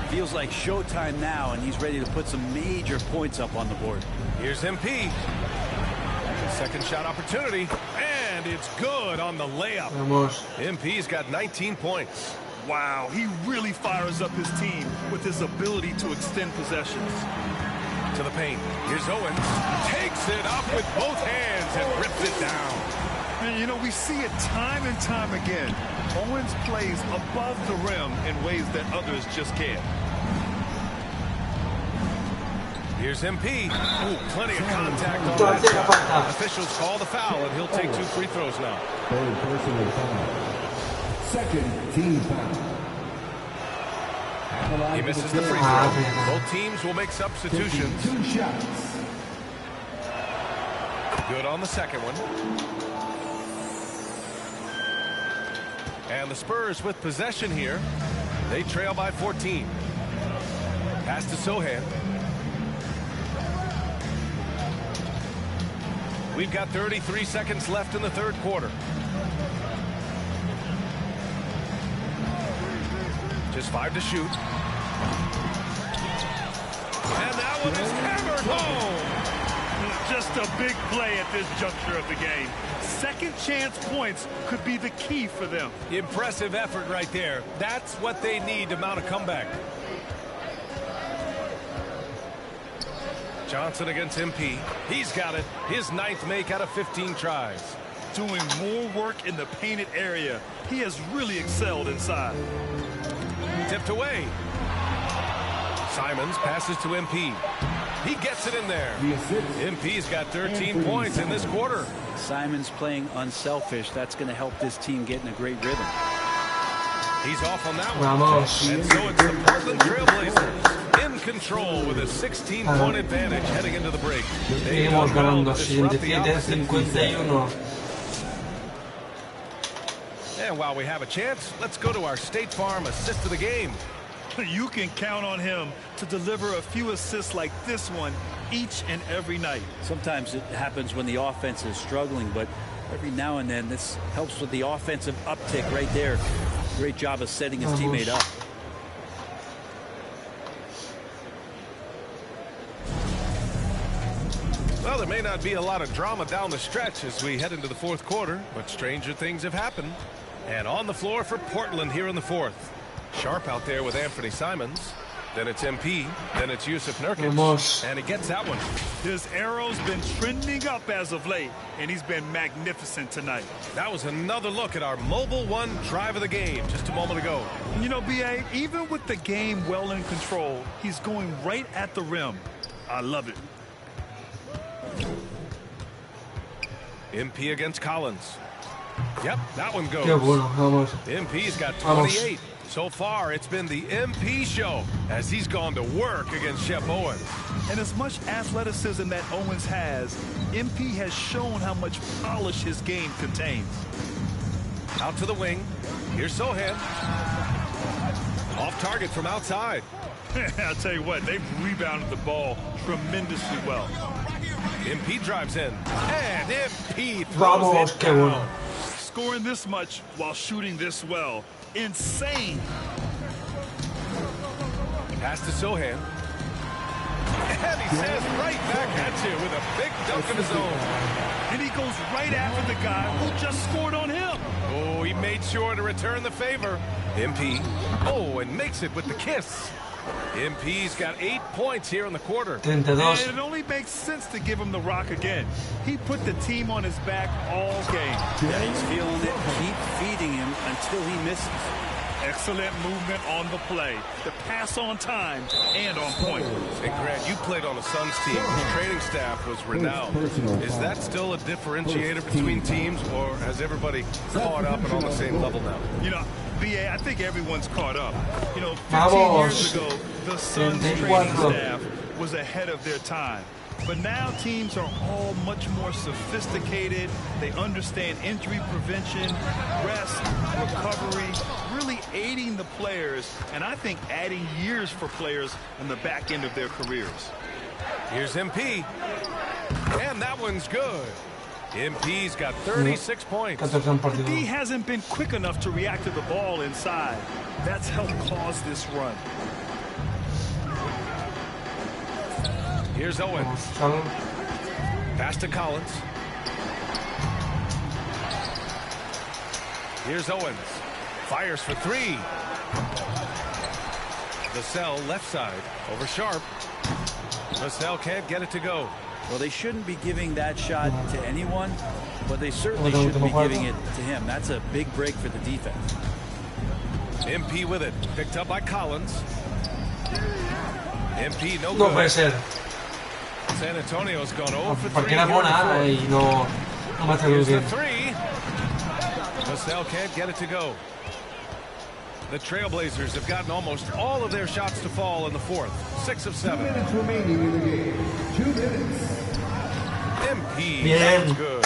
feels like showtime now, and he's ready to put some major points up on the board. Here's MP. Second shot opportunity, and it's good on the layup. MP's got 19 points. Wow, he really fires up his team with his ability to extend possessions. To the paint. Here's Owens. Takes it up with both hands and rips it down. And you know, we see it time and time again. Owens plays above the rim in ways that others just can't. Here's MP. Ooh, plenty of contact on that shot. Officials call the foul, and he'll take 2 free throws now. Third personal foul. Second team foul. He misses the free throw. Both teams will make substitutions. 2 shots. Good on the second one. And the Spurs with possession here. They trail by 14. Pass to Sohan. We've got 33 seconds left in the third quarter. Just 5 to shoot. And that one is hammered home. Just a big play at this juncture of the game. Second chance points could be the key for them. Impressive effort right there. That's what they need to mount a comeback. Johnson against MP. He's got it. His 9th make out of 15 tries. Doing more work in the painted area. He has really excelled inside. Tipped away. Simons passes to MP. He gets it in there. MP's got 13 points in this quarter. Simons playing unselfish. That's going to help this team get in a great rhythm. He's off on that one. And so it's the Portland Trailblazers in control with a 16-point advantage heading into the break. Seguimos ganando 77-51. And while we have a chance, let's go to our State Farm assist of the game. You can count on him to deliver a few assists like this one each and every night. Sometimes it happens when the offense is struggling, but every now and then this helps with the offensive uptick right there. Great job of setting his teammate up. Well, there may not be a lot of drama down the stretch as we head into the fourth quarter, but stranger things have happened. And on the floor for Portland here in the fourth. Sharp out there with Anthony Simons. Then it's MP. Then it's Yusuf Nurkic. And he gets that one. His arrow's been trending up as of late, and he's been magnificent tonight. That was another look at our Mobile One drive of the game just a moment ago. You know, B.A., even with the game well in control, he's going right at the rim. I love it. MP against Collins. Yep, that one goes. MP's got 28. So far, it's been the MP show as he's gone to work against Shep Owens. And as much athleticism that Owens has, MP has shown how much polish his game contains. Out to the wing. Here's Sohan. Off target from outside. I'll tell you what, they've rebounded the ball tremendously well. MP drives in. And MP throws it down. Scoring this much while shooting this well. Insane. Pass to Sohan. And he says right back at you with a big dunk of his own. And he goes right after the guy who just scored on him. Oh, he made sure to return the favor. MP. Oh, and makes it with the kiss. MP's got 8 points here in the quarter. And it only makes sense to give him the rock again. He put the team on his back all game. Yeah, he's feeling it. Keep feeding him until he misses. Excellent movement on the play. The pass on time and on point. And Grant, you played on the Suns team whose training staff was renowned. Is that still a differentiator between teams, or has everybody caught up and on the same level now? You know, BA, I think everyone's caught up. You know, 15 years ago, the Suns training staff was ahead of their time. But now teams are all much more sophisticated. They understand injury prevention, rest, recovery, really aiding the players, and I think adding years for players on the back end of their careers. Here's MP, and that one's good. MP's got 36 points. The D hasn't been quick enough to react to the ball inside. That's helped cause this run. Here's Owens. Pass to Collins. Here's Owens. Fires for three. Vassell left side over Sharp. Vassell can't get it to go. Well, they shouldn't be giving that shot to anyone, but they certainly shouldn't be giving it to him. That's a big break for the defense. MP with it. Picked up by Collins. MP no good. No puede ser. San Antonio's gone 0 for 3. Porque era buena y no me hace Here's bien. the three. Vassell can't get it to go. The Trailblazers have gotten almost all of their shots to fall in the fourth. 6 of 7. 2 minutes remaining in the game. 2 minutes. MP, that's good.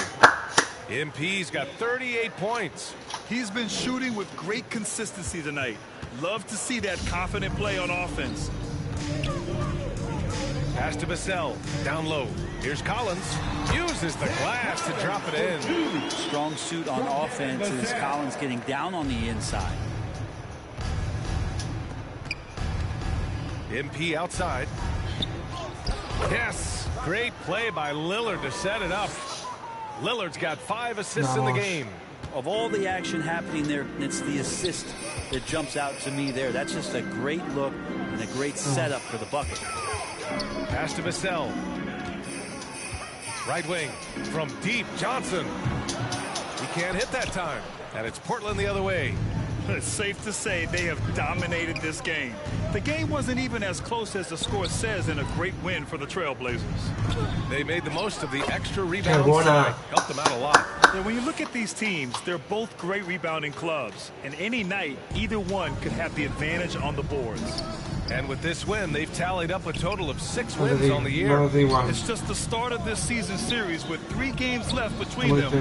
MP's got 38 points. He's been shooting with great consistency tonight. Love to see that confident play on offense. Pass to Vassell. Down low. Here's Collins. Uses the glass to drop it in. Strong suit on offense is Collins getting down on the inside. MP outside. Yes. Great play by Lillard to set it up. Lillard's got 5 assists in the game. Of all the action happening there, it's the assist that jumps out to me there. That's just a great look and a great setup for the bucket. Pass to Vassell. Right wing from deep. Johnson. He can't hit that time. And it's Portland the other way. It's safe to say they have dominated this game. The game wasn't even as close as the score says in a great win for the Trailblazers. They made the most of the extra rebounds tonight. Helped them out a lot. And when you look at these teams, they're both great rebounding clubs. And any night, either one could have the advantage on the boards. And with this win, they've tallied up a total of 6 wins on the year. It's just the start of this season series with 3 games left between them.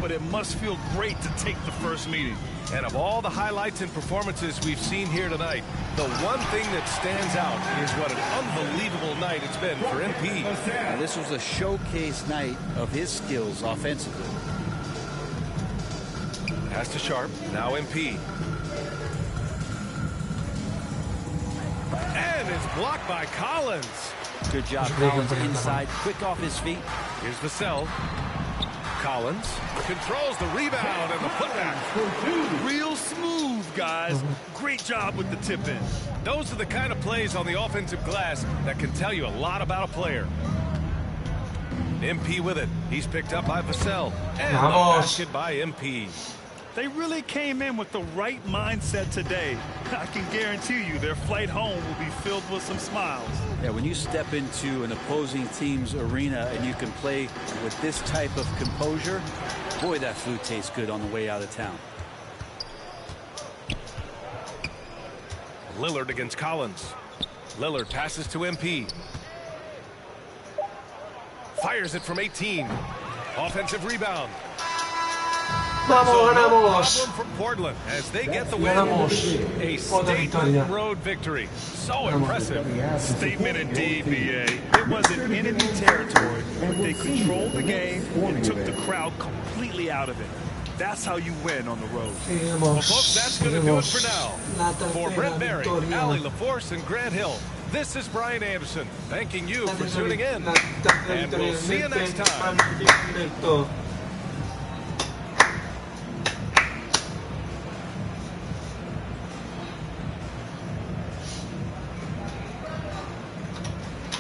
But it must feel great to take the first meeting. And of all the highlights and performances we've seen here tonight, the one thing that stands out is what an unbelievable night it's been for MP. Now, this was a showcase night of his skills offensively. Pass to Sharp. Now MP. And it's blocked by Collins. Good job, Collins inside, quick off his feet. Here's Vassell. Collins controls the rebound and the putback. Real smooth, guys. Great job with the tip-in. Those are the kind of plays on the offensive glass that can tell you a lot about a player. MP with it. He's picked up by Vassell. And the basket by MP. They really came in with the right mindset today. I can guarantee you their flight home will be filled with some smiles. Yeah, when you step into an opposing team's arena and you can play with this type of composure, boy, that food tastes good on the way out of town. Lillard against Collins. Lillard passes to MP. Fires it from 18. Offensive rebound. Vamos, ganamos. For Portland as they get the win. A statement road victory. So impressive. Statement indeed, BA. It wasn't enemy territory, but they controlled the game and took the crowd completely out of it. That's how you win on the road. Well, folks, that's going to do it for now. For Brent Berry, Allie LaForce, and Grant Hill, this is Brian Anderson, thanking you for tuning in. And we'll see you next time.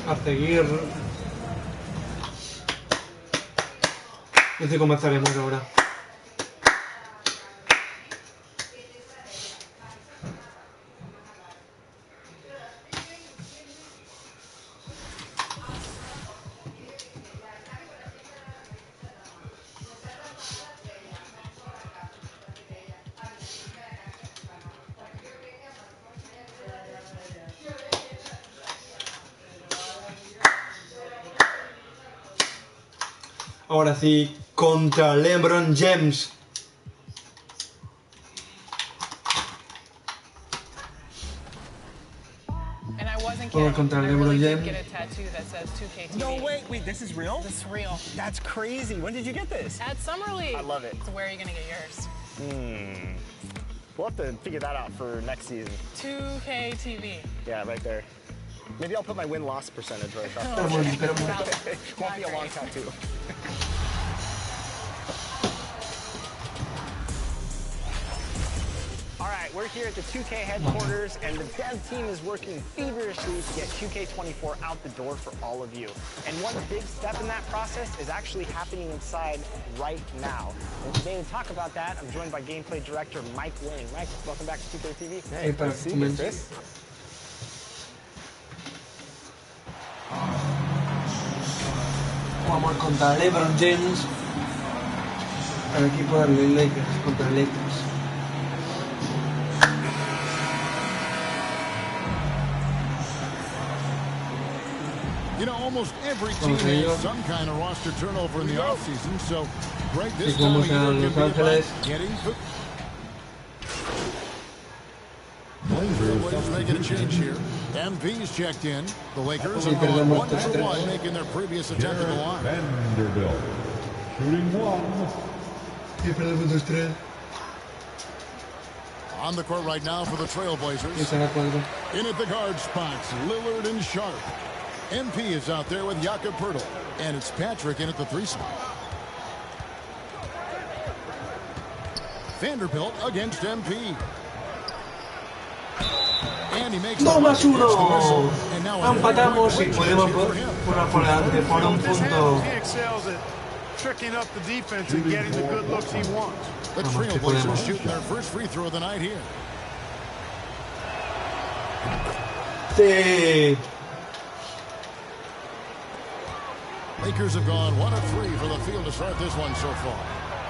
A seguir. Así comenzaremos ahora. Ahora sí, contra LeBron James. And I wasn't kidding. Contra I LeBron really did James. get a tattoo that says 2K TV. No, wait, this is real? This is real. That's crazy. When did you get this? At Summer League. I love it. So where are you going to get yours? We'll have to figure that out for next season. 2K TV. Yeah, right there. Maybe I'll put my win-loss percentage right there. Won't be a long tattoo. All right, we're here at the 2K headquarters, and the dev team is working feverishly to get 2K24 out the door for all of you. And one big step in that process is actually happening inside right now. And today to talk about that, I'm joined by gameplay director Mike Wing. Mike, welcome back to 2K TV. Hey, nice to see you, Chris. Vamos contra LeBron James. Al equipo de los Lakers contra Lakers. You know, almost every team has some kind of roster turnover in the offseason, so right this time of year can be about getting food. Blazers making a change here. MP's checked in. The Lakers are on 1-1, making their previous attempt at the line. Vanderbilt shooting one. On the court right now for the Trailblazers. In at the guard spots, Lillard and Sharp. MP is out there with Jakob Poeltl, and it's Patrick in at the 3 spot. Vanderbilt against MP. And he makes 2-1. Empatamos y podemos por adelante por un punto. He excels at tricking up the defense and getting the good looks he wants. The Trailblazers shooting their first free throw of the night here. Sí. Lakers have gone 1 of 3 for the field to start this one so far.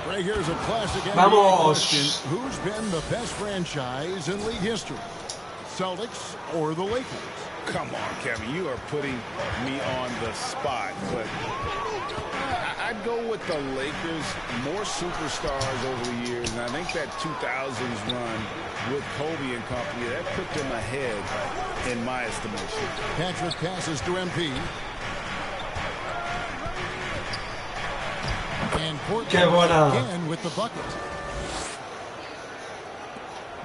Right here's a classic NBA Vamos. question. Who's been the best franchise in league history? Celtics or the Lakers? Come on, Kevin, you are putting me on the spot, but I'd go with the Lakers. More superstars over the years, and I think that 2000s run with Kobe and company, that put them ahead in my estimation. Patrick passes to MP. And Portland again with the bucket.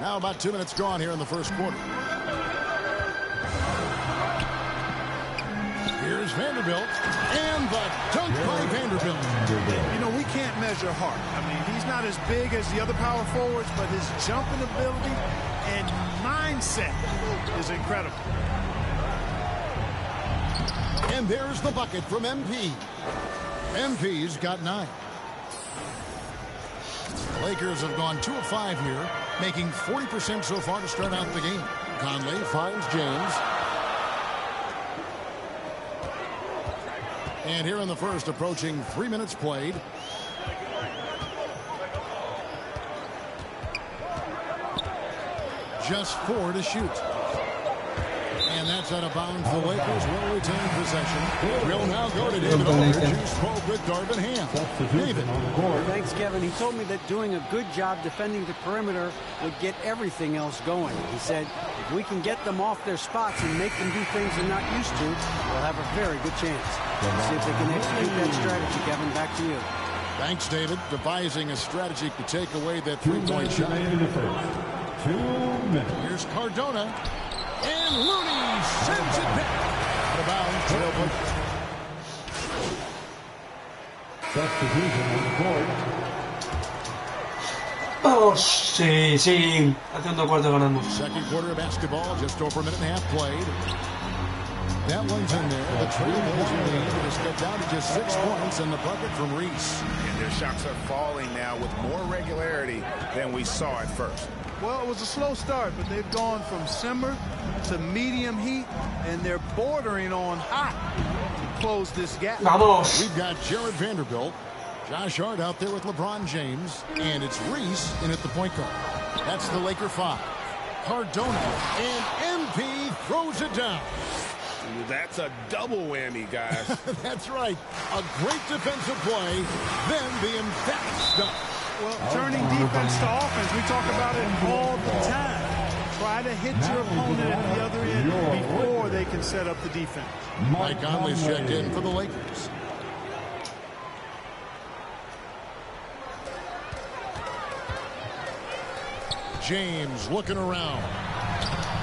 Now about 2 minutes gone here in the first quarter. Here's Vanderbilt, and the dunk by Vanderbilt. You know, we can't measure Hart. I mean, he's not as big as the other power forwards, but his jumping ability and mindset is incredible. And there's the bucket from MP. MP's got 9. The Lakers have gone 2 of 5 here, making 40% so far to start out the game. Conley finds James. And here in the first, approaching 3 minutes played. Just 4 to shoot. And that's out of bounds. The Lakers will retain possession. We'll now go to David Aldridge, who spoke with Darvin Ham. David. Thanks, Kevin. He told me that doing a good job defending the perimeter would get everything else going. He said, if we can get them off their spots and make them do things they're not used to, we'll have a very good chance. Let's see if they can execute that strategy, Kevin. Back to you. Thanks, David. Devising a strategy to take away that three-point shot. 2 minutes. Here's Cardona. And Looney sends it back. Out of bounds. Trailblazers. Substitution on the court. Oh, sí, sí. Haciendo cuarto ganamos. Second quarter of basketball, just over a minute and a half played. That one's in there. The Trailblazer lead has cut down to just 6 points and the bucket from Reese. And their shots are falling now with more regularity than we saw at first. Well, it was a slow start, but they've gone from simmer to medium heat, and they're bordering on hot to close this gap. Vamos. We've got Jared Vanderbilt, Josh Hart out there with LeBron James, and it's Reese in at the point guard. That's the Laker 5. Cardona, and MP throws it down. That's a double whammy, guys. That's right. A great defensive play, then the emphatic stop. Well, turning defense to offense, we talk about it all the time. Try to hit your opponent at the other end before they can set up the defense. Mike Conley's checked in for the Lakers. James looking around.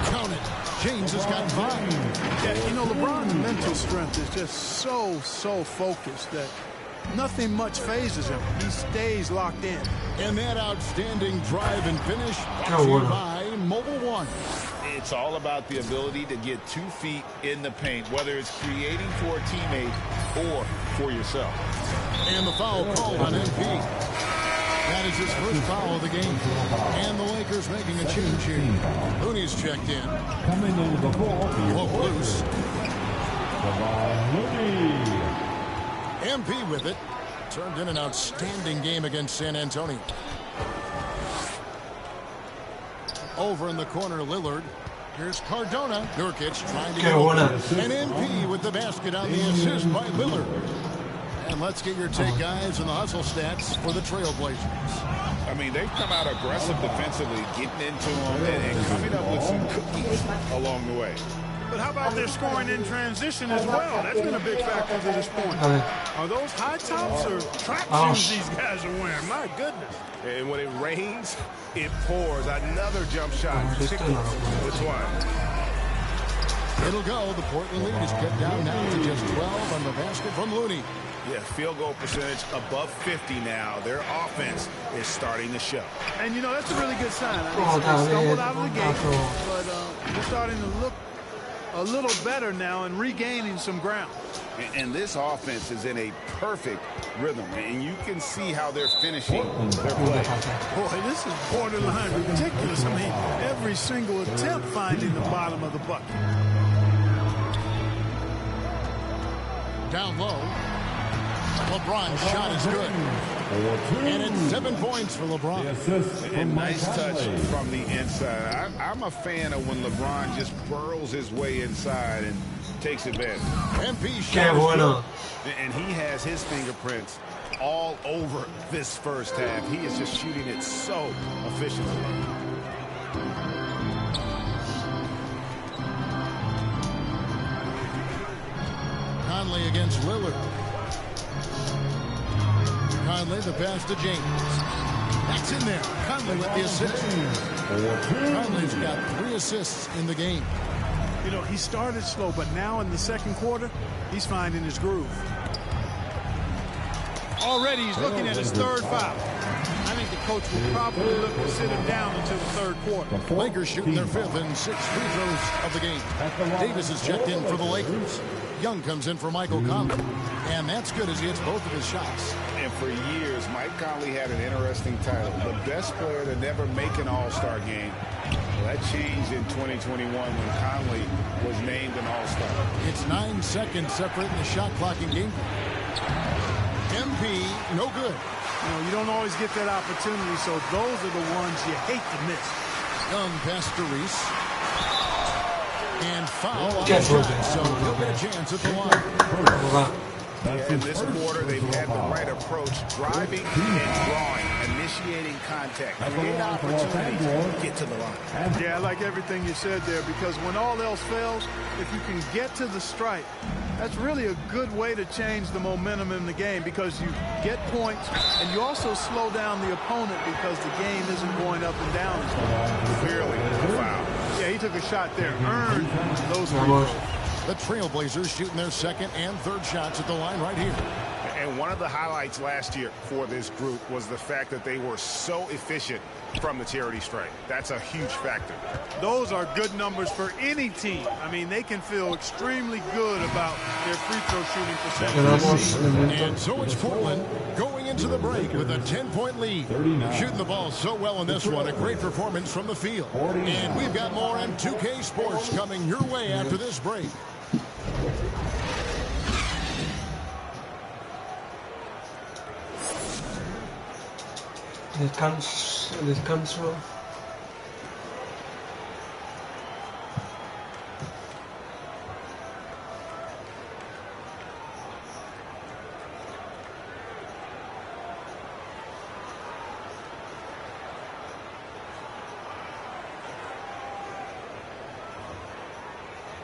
Count it. James has got 5. Yeah, you know, LeBron's mental strength is just so focused that nothing much phases him. He stays locked in. And that outstanding drive and finish brought to you by Mobile One. It's all about the ability to get 2 feet in the paint, whether it's creating for a teammate or for yourself. And the foul called on MP. That is his first foul of the game. And the Lakers making a change here. Looney's checked in. Coming in the ball. Look loose. Looney. MP with it. Turned in an outstanding game against San Antonio. Over in the corner, Lillard. Here's Cardona. Nurkic trying to get over. And MP with the basket on the assist by Lillard. And let's get your take, guys, on the hustle stats for the Trailblazers. I mean, they've come out aggressive defensively, getting into them and coming up with some cookies along the way. But how about their scoring in transition as well? That's been a big factor to this point. Are those high tops or track shoes these guys are wearing? My goodness. And when it rains, it pours. Another jump shot. Which one? It'll go. The Portland lead is cut down now to just 12 on the basket from Looney. Yeah, field goal percentage above 50 now. Their offense is starting to show. And, you know, that's a really good sign. I mean, they stumbled out of the gate, but they're starting to look a little better now and regaining some ground. And this offense is in a perfect rhythm, and you can see how they're finishing their play. Boy, this is borderline ridiculous. I mean, every single attempt finding the bottom of the bucket. Down low. LeBron's shot is good. And it's 7 points for LeBron. And nice touch from the inside. I'm a fan of when LeBron just burrows his way inside and takes advantage. MP shot. And he has his fingerprints all over this first half. He is just shooting it so efficiently. Conley against Lillard. Conley, the pass to James. That's in there. Conley with the assist. Conley's got 3 assists in the game. You know, he started slow, but now in the second quarter, he's finding his groove. Already he's looking at his 3rd foul. I think the coach will probably look to sit him down until the 3rd quarter. Lakers shooting their 5th and 6th free throws of the game. Davis is checked in for the Lakers. Young comes in for Michael Conley. And that's good as he hits both of his shots. And for years, Mike Conley had an interesting title. The best player to never make an All-Star game. Well, that changed in 2021 when Conley was named an All-Star. It's 9 seconds separating the shot clock in game. MP, no good. You know, you don't always get that opportunity, so those are the ones you hate to miss. Young pass to Reese. And foul on the shot, so he'll get a chance at the line. Yeah, in this quarter, they've had the right approach, driving and drawing, initiating contact, create opportunities, get to the line. Yeah, I like everything you said there, because when all else fails, if you can get to the stripe, that's really a good way to change the momentum in the game, because you get points and you also slow down the opponent because the game isn't going up and down as long. Clearly a foul. Yeah, he took a shot there, earned those free throws. The Trailblazers shooting their second and third shots at the line right here. And one of the highlights last year for this group was the fact that they were so efficient from the charity stripe. That's a huge factor. Those are good numbers for any team. I mean, they can feel extremely good about their free throw shooting percentage. And so it's Portland going into the break with a 10-point lead. Shooting the ball so well in this one. A great performance from the field. And we've got more on 2K Sports coming your way after this break. Descanso.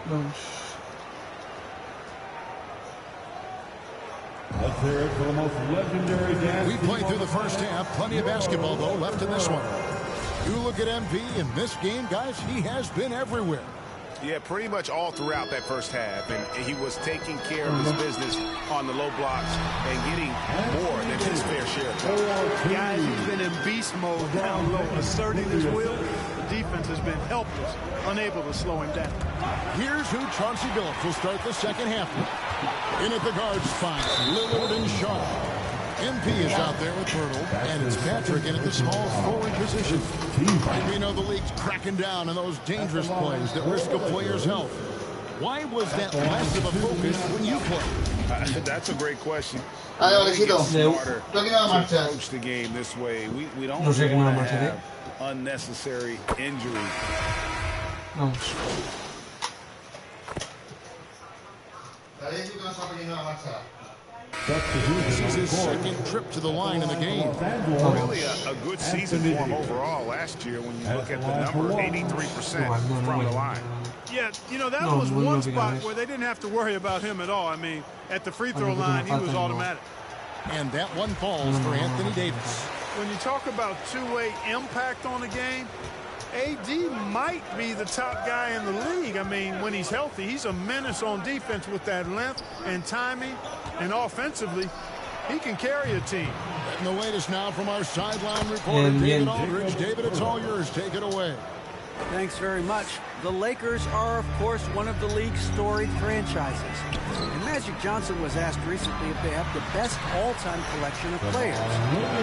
Vamos. Let's hear it for the most legendary dance. We played through the first half. Plenty of basketball, though, left in this one. You look at MP in this game, guys, he has been everywhere. Yeah, pretty much all throughout that first half. And he was taking care of his business on the low blocks and getting more than his fair share. Guys, he's been in beast mode down low, asserting his will. The defense has been helpless, unable to slow him down. Here's who Chauncey Billups will start the second half with. In at the guard spots, Lillard and Shaw. MP is out there with Pirtle, and it's Patrick in at the small forward position. And we know the league's cracking down on those dangerous plays that risk a player's health. Why was that less of a focus when you played? That's a great question. Alexito, Smarter to approach the game this way. We don't want to have unnecessary injuries. This is his second trip to the line in the game. Really a good season for him overall last year when you look at the number, 83% from the line. Yeah, you know, that was one spot where they didn't have to worry about him at all. I mean, at the free throw line, he was automatic. And that one falls for Anthony Davis. When you talk about two-way impact on the game, AD might be the top guy in the league. I mean, when he's healthy, he's a menace on defense with that length and timing, and offensively, he can carry a team. And the latest now from our sideline reporter, David Aldridge. David, it's all yours. Take it away. Thanks very much. The Lakers are, of course, one of the league's storied franchises. And Magic Johnson was asked recently if they have the best all-time collection of players.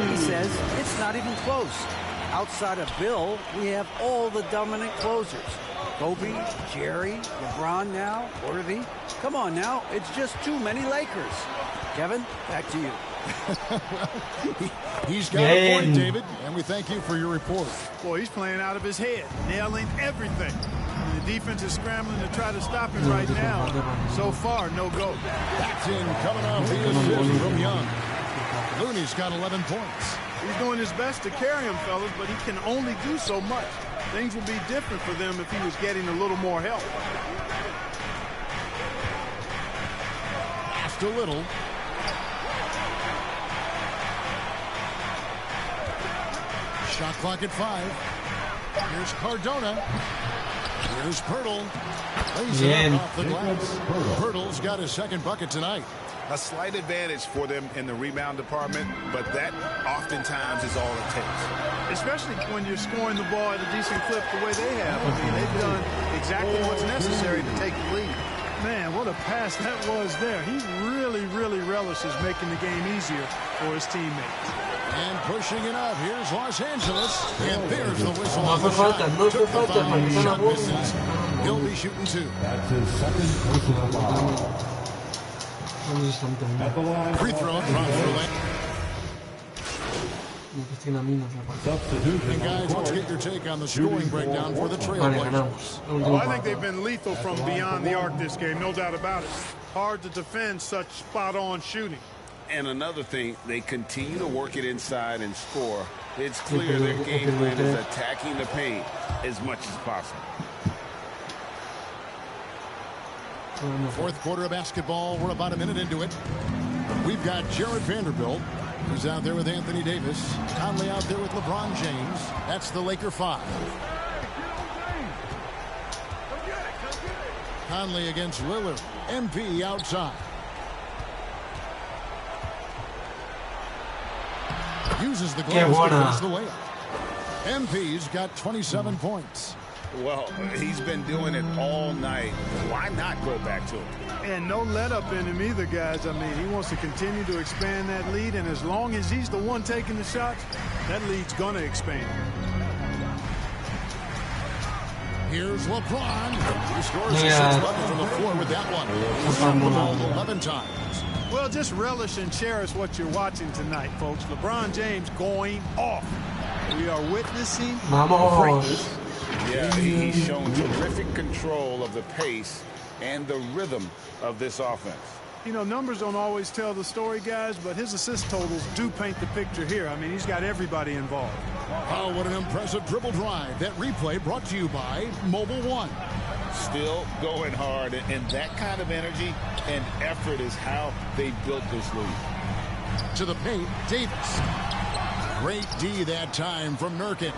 He says it's not even close. Outside of Bill, we have all the dominant closers. Kobe, Jerry, LeBron now, Worthy. Come on now, it's just too many Lakers. Kevin, back to you. He's got a point, David, and we thank you for your report. Boy, he's playing out of his head, nailing everything. And the defense is scrambling to try to stop him right now. So far, no go. That's in, coming off the assist from Young. Looney's got 11 points. He's doing his best to carry him, fellas, but he can only do so much. Things would be different for them if he was getting a little more help. Just a little. Shot clock at 5. Here's Cardona. Here's Pirtle. Lays it up off the glass. Pirtle's got his second bucket tonight. A slight advantage for them in the rebound department, but that oftentimes is all it takes. Especially when you're scoring the ball at a decent clip the way they have. I mean, they've done exactly what's necessary to take the lead. Man, what a pass that was there. He really, really relishes making the game easier for his teammates. And pushing it up, here's Los Angeles. And there's the whistle on the shot. Took the foul, shot misses. He'll be shooting 2. That's his second personal foul. Free throw dropped for Lane. And guys, let's get your take on the scoring breakdown for the Trailblazers. Well, I think they've been lethal from beyond the arc this game, no doubt about it. Hard to defend such spot-on shooting. And another thing, they continue to work it inside and score. It's clear their game plan is attacking the paint as much as possible. Fourth quarter of basketball. We're about a minute into it. We've got Jared Vanderbilt, who's out there with Anthony Davis. Conley out there with LeBron James. That's the Laker 5. Conley against Lillard. MP outside. Uses the glass to finish the layup. MP's got 27 points. Well, he's been doing it all night. Why not go back to it? And no let-up in him either, guys. I mean, he wants to continue to expand that lead, and as long as he's the one taking the shots, that lead's going to expand. Here's LeBron. He scores 6 buckets from the floor with that one. He's shot the ball 11 times. Well, just relish and cherish what you're watching tonight, folks. LeBron James going off. We are witnessing greatness. Yeah, he's shown terrific control of the pace and the rhythm of this offense. You know, numbers don't always tell the story, guys, but his assist totals do paint the picture here. I mean, he's got everybody involved. Oh, what an impressive dribble drive. That replay brought to you by Mobile One. Still going hard, and that kind of energy and effort is how they built this lead. To the paint, Davis. Great D that time from Nurkic.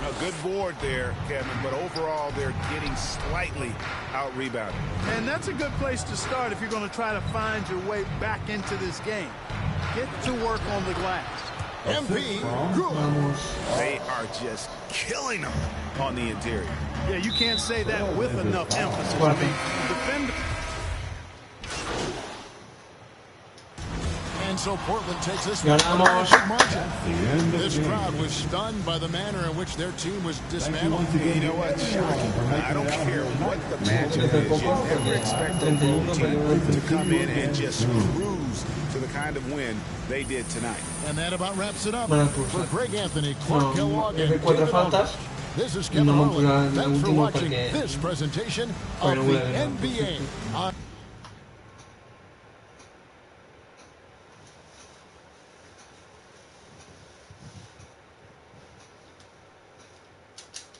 A good board there, Kevin, but overall they're getting slightly out-rebounded. And that's a good place to start if you're going to try to find your way back into this game. Get to work on the glass. MP, they are just killing them on the interior. Yeah, you can't say that with enough emphasis. I mean, defend. And so Portland takes this one by a big margin. This crowd was stunned by the manner in which their team was dismantled. You know what? I don't care what the matchup is. You never expect the road team to come in and just cruise to the kind of win they did tonight. And that about wraps it up. For Greg Anthony, Clark Kellogg, and David Aldridge, this is Kevin Harlan. Thanks for watching this presentation of the NBA.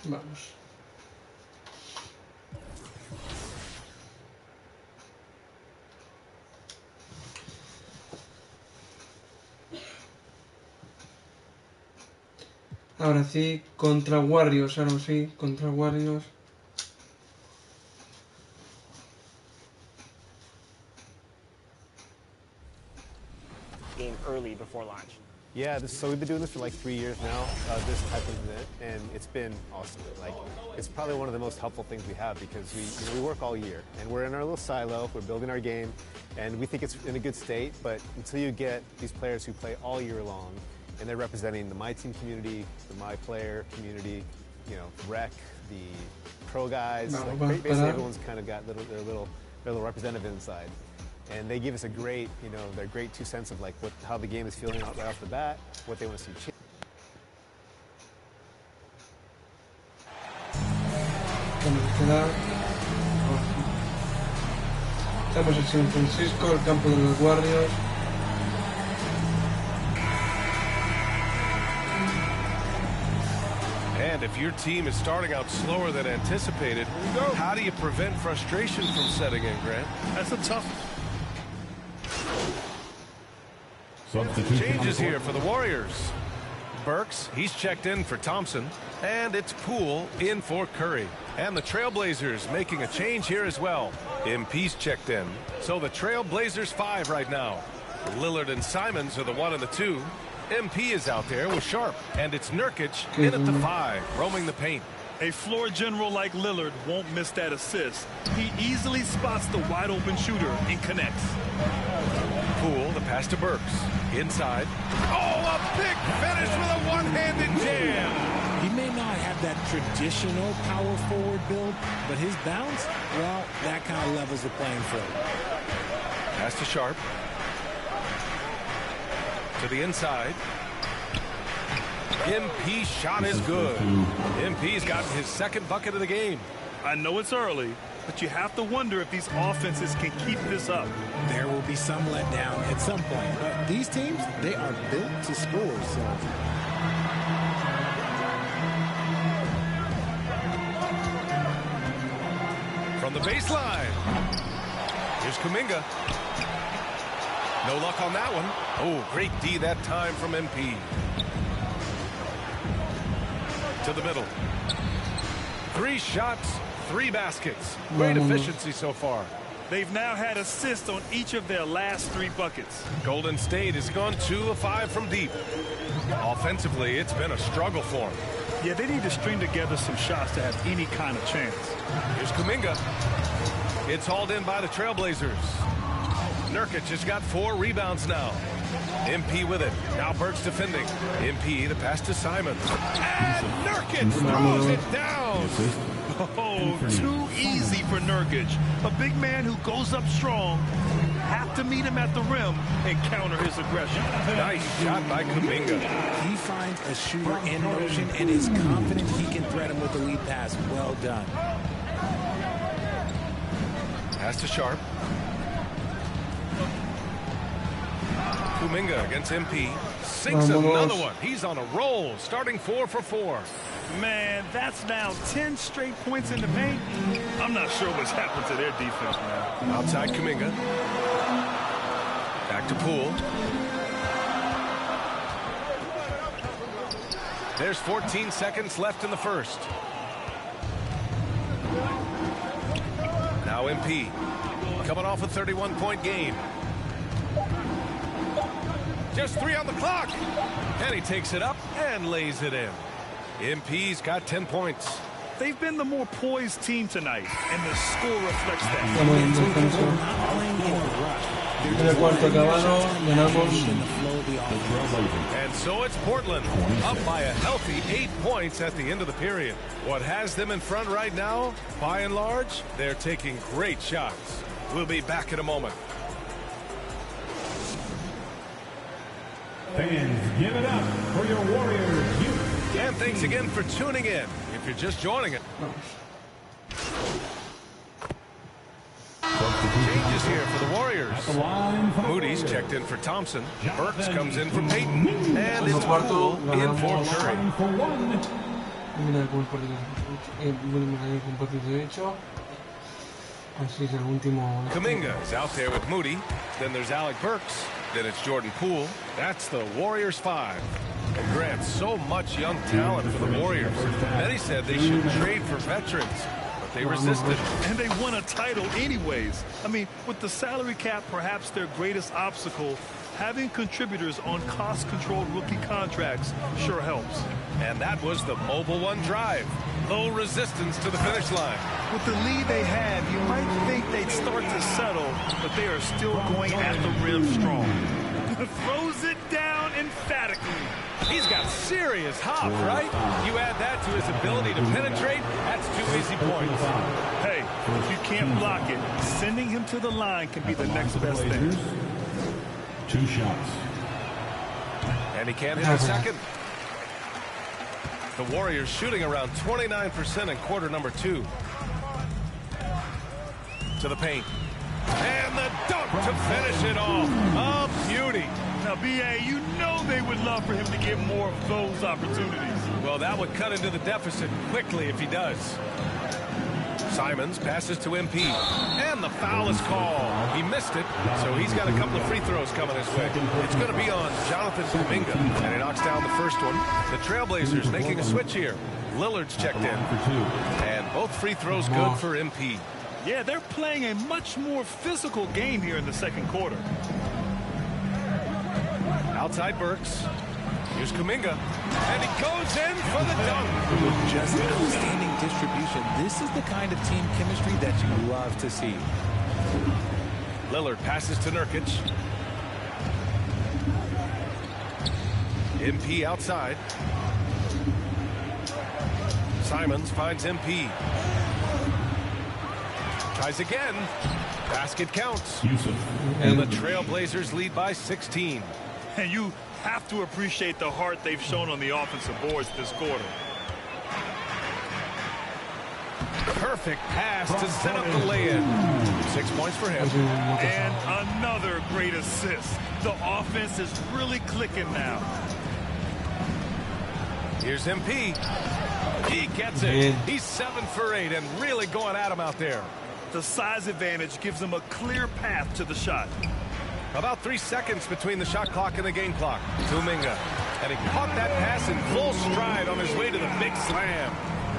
Vamos. Ahora sí, contra Warriors, ahora sí, contra Warriors. Game early before launch. Yeah, so we've been doing this for like 3 years now, this type of event, and it's been awesome. Like, it's probably one of the most helpful things we have because we work all year, and we're in our little silo, we're building our game, and we think it's in a good state, but until you get these players who play all year long, and they're representing the My Team community, the My Player community, you know, Rec, the pro guys, like, basically everyone's kind of got their little representative inside. And they give us a great, you know, their great 2 cents of like how the game is feeling right off the bat, what they want to see change. Estamos en San Francisco, el campo de los Warriors. And if your team is starting out slower than anticipated, how do you prevent frustration from setting in, Grant? That's a tough. Changes here for the Warriors. Burks, he's checked in for Thompson. And it's Poole in for Curry. And the Trailblazers making a change here as well. MP's checked in. So the Trailblazers 5 right now. Lillard and Simons are the 1 and the 2. MP is out there with Sharp. And it's Nurkic in at the 5, roaming the paint. A floor general like Lillard won't miss that assist. He easily spots the wide open shooter and connects. Poole, the pass to Burks. Inside. Oh, a big finish with a one-handed jam. He may not have that traditional power forward build, but his bounce, well, that kind of levels the playing field. Pass to Sharp. To the inside. MP's shot is good. MP's gotten his 2nd bucket of the game. I know it's early, but you have to wonder if these offenses can keep this up. There will be some letdown at some point, but these teams, they are built to score, so... From the baseline. Here's Kuminga. No luck on that one. Oh, great D that time from MP. To the middle. 3 shots, 3 baskets. Great efficiency so far. They've now had assists on each of their last 3 buckets. Golden State has gone 2 of 5 from deep. Offensively, it's been a struggle for them. Yeah, they need to string together some shots to have any kind of chance. Here's Kuminga. It's hauled in by the Trailblazers. Nurkic has got 4 rebounds now. MP with it. Now Burks defending. MP, the pass to Simons. And Nurkic throws it down. Oh, too easy for Nurkic. A big man who goes up strong. Have to meet him at the rim and counter his aggression. Nice shot by Kuminga. He finds a shooter in motion and is confident he can threat him with the lead pass. Well done. Pass to Sharp. Kuminga against MP. Sinks another one. He's on a roll, starting 4 for 4. Man, that's now 10 straight points in the paint. I'm not sure what's happened to their defense, man. Outside Kuminga. Back to Poole. There's 14 seconds left in the first. Now MP. Coming off a 31-point game. Just 3 on the clock. And he takes it up and lays it in. MP's got 10 points. They've been the more poised team tonight, and the score reflects that. And so it's Portland, up by a healthy 8 points at the end of the period. What has them in front right now, by and large, they're taking great shots. We'll be back in a moment. Fans, give it up for your Warriors. And thanks again for tuning in. If you're just joining it. Changes here for the Warriors. Moody's checked in for Thompson. Burks comes in for Payton. And it's Poole in for Curry. Kuminga is out there with Moody. Then there's Alec Burks. Then it's Jordan Poole. That's the Warriors 5. And Grant, so much young talent for the Warriors. Many said they should trade for veterans, but they resisted. And they won a title anyways. I mean, with the salary cap perhaps their greatest obstacle, having contributors on cost-controlled rookie contracts sure helps. And that was the Mobile One drive. Low resistance to the finish line. With the lead they have, you might think they'd start to settle, but they are still going at the rim strong. Throws it down emphatically. He's got serious hop, right? You add that to his ability to penetrate, that's 2 easy points. Hey, if you can't block it, sending him to the line can be the next best thing. 2 shots. And he can't hit the second. The Warriors shooting around 29% in quarter number 2. To the paint. And the dunk to finish it off. A beauty. Now, B.A., you know they would love for him to get more of those opportunities. Well, that would cut into the deficit quickly if he does. Simons passes to MP. And the foul is called. He missed it, so he's got a couple of free throws coming his way. It's going to be on Jonathan Kuminga. And he knocks down the first one. The Trailblazers making a switch here. Lillard's checked in. And both free throws good for MP. Yeah, they're playing a much more physical game here in the second quarter. Outside Burks. Here's Kuminga. And he goes in for the dunk. Just outstanding distribution. This is the kind of team chemistry that you love to see. Lillard passes to Nurkic. MP outside. Simons finds MP. Tries again. Basket counts. And the Trailblazers lead by 16. And you have to appreciate the heart they've shown on the offensive boards this quarter. perfect pass to set up the lay-in. 6 points for him. And another great assist. The offense is really clicking now. Here's MP. He gets it. He's 7 for 8 and really going at him out there. The size advantage gives him a clear path to the shot. About 3 seconds between the shot clock and the game clock. Kuminga. And he caught that pass in full stride on his way to the big slam.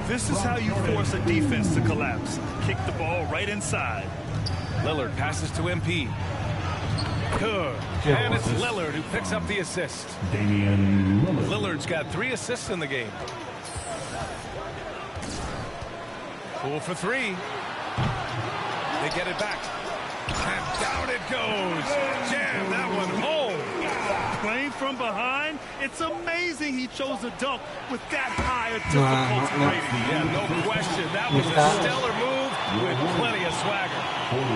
This is how you force a defense to collapse. Kick the ball right inside. Lillard passes to MP. Good. And it's Lillard who picks up the assist. Damian Lillard. Lillard's got 3 assists in the game. 4 for 3. They get it back. And down it goes. Jam that one home. Playing from behind, it's amazing he chose to dunk with that high a difficulty rating. Yeah, no question. That was a stellar move with plenty of swagger.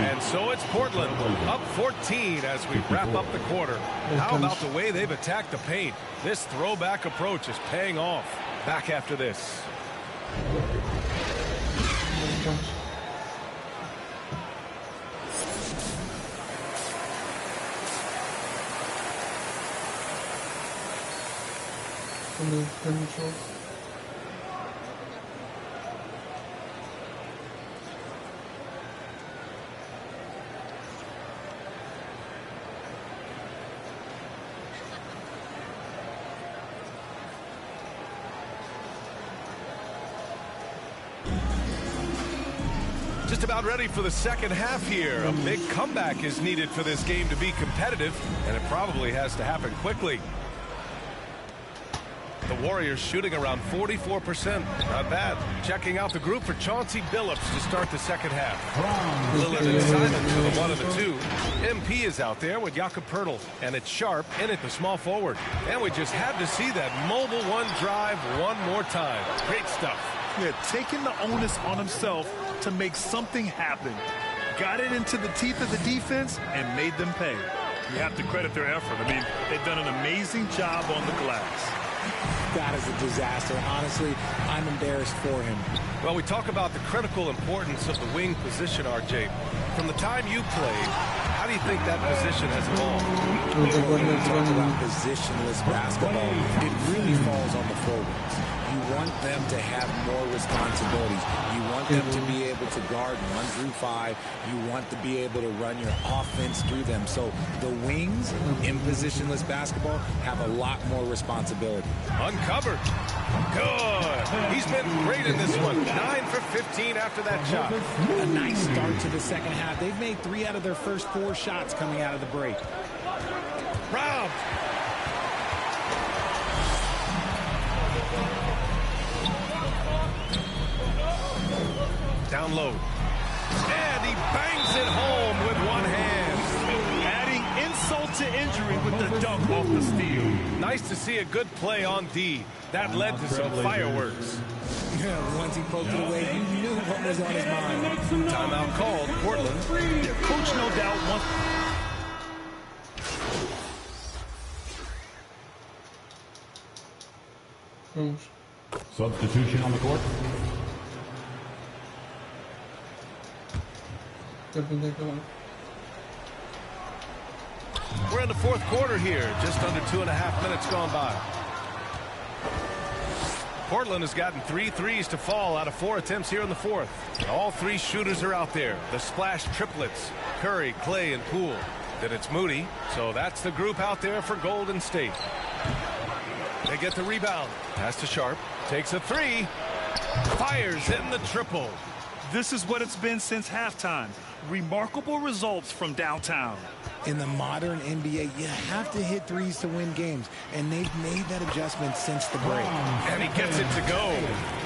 And so it's Portland up 14 as we wrap up the quarter. How about the way they've attacked the paint? This throwback approach is paying off. Back after this. Just about ready for the second half here. A big comeback is needed for this game to be competitive, and it probably has to happen quickly. The Warriors shooting around 44%. Not bad. Checking out the group for Chauncey Billups to start the second half. Lillard and Simons for the 1 and the 2. MP is out there with Jakob Poeltl, and it's Sharp in at the small forward. And we just had to see that mobile one drive one more time. Great stuff. Yeah, taking the onus on himself to make something happen. Got it into the teeth of the defense and made them pay. You have to credit their effort. I mean, they've done an amazing job on the glass. That is a disaster. Honestly, I'm embarrassed for him. Well, we talk about the critical importance of the wing position, RJ. From the time you played, how do you think that position has evolved? When we talk about positionless basketball, it really falls on the forwards. You want them to have more responsibilities. You want them to be able to guard 1 through 5. You want to be able to run your offense through them. So the wings in positionless basketball have a lot more responsibility. Uncovered. Good. He's been great in this one. 9 for 15 after that shot. A nice start to the second half. They've made 3 out of their first 4 shots coming out of the break. Robbed. Down low. And he bangs it home with one hand. Adding insult to injury with the dunk off the steal. Nice to see a good play on D. That led to some fireworks. Yeah, once he poked it away, you knew what was on his mind. Timeout called. Portland. Coach no doubt wants... Substitution on the court. We're in the fourth quarter here. Just under 2.5 minutes gone by. Portland has gotten 3 threes to fall out of 4 attempts here in the fourth. All 3 shooters are out there. The splash triplets. Curry, Clay, and Poole. Then it's Moody. So that's the group out there for Golden State. They get the rebound. Pass to Sharp. Takes a 3. Fires in the triple. This is what it's been since halftime. Remarkable results from downtown. In the modern NBA, you have to hit threes to win games, and they've made that adjustment since the break. And he gets it to go.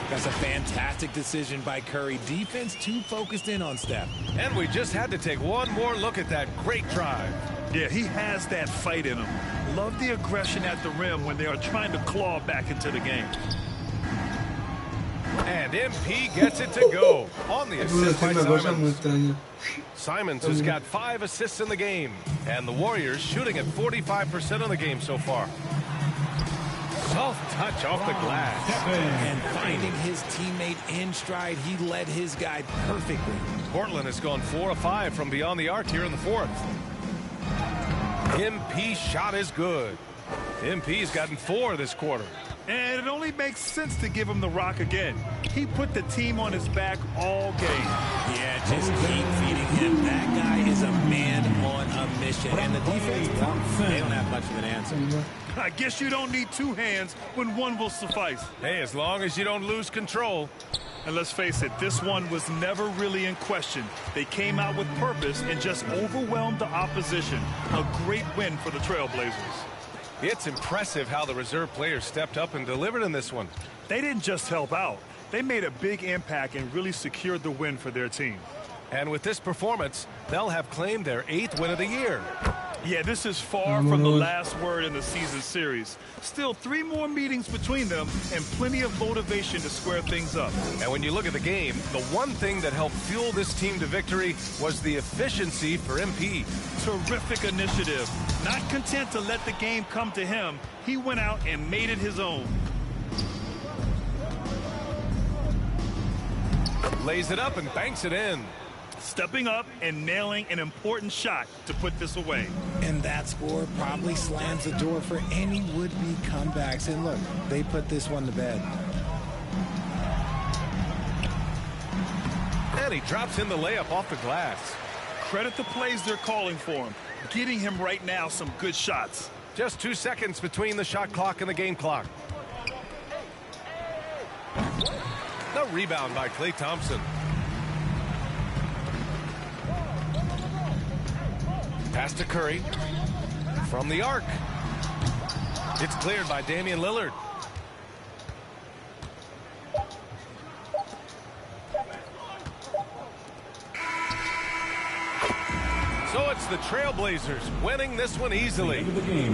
That's a fantastic decision by Curry. Defense too focused in on Steph. And we just had to take one more look at that great drive. Yeah, he has that fight in him. Love the aggression at the rim when they are trying to claw back into the game. And MP gets it to go on the assist by Simons. Simons has got 5 assists in the game, and the Warriors shooting at 45% of the game so far. Soft touch off the glass. And finding his teammate in stride, he led his guy perfectly. Portland has gone 4 of 5 from beyond the arc here in the fourth. MP's shot is good. MP's gotten 4 this quarter. And it only makes sense to give him the rock again. He put the team on his back all game. Yeah, just keep feeding him. That guy is a man on a mission. And the defense, well, they don't have much of an answer. I guess you don't need 2 hands when 1 will suffice. Hey, as long as you don't lose control. And let's face it, this one was never really in question. They came out with purpose and just overwhelmed the opposition. A great win for the Trailblazers. It's impressive how the reserve players stepped up and delivered in this one. They didn't just help out. They made a big impact and really secured the win for their team. And with this performance, they'll have claimed their 8th win of the year. Yeah, this is far from the last word in the season series. Still 3 more meetings between them and plenty of motivation to square things up. And when you look at the game, the one thing that helped fuel this team to victory was the efficiency for MP. Terrific initiative. Not content to let the game come to him, he went out and made it his own. Lays it up and banks it in. Stepping up and nailing an important shot to put this away. And that score probably slams the door for any would-be comebacks. And look, they put this one to bed. And he drops in the layup off the glass. Credit the plays they're calling for him. Getting him right now some good shots. Just 2 seconds between the shot clock and the game clock. The rebound by Klay Thompson. Pass to Curry. From the arc. It's cleared by Damian Lillard. So it's the Trailblazers winning this one easily.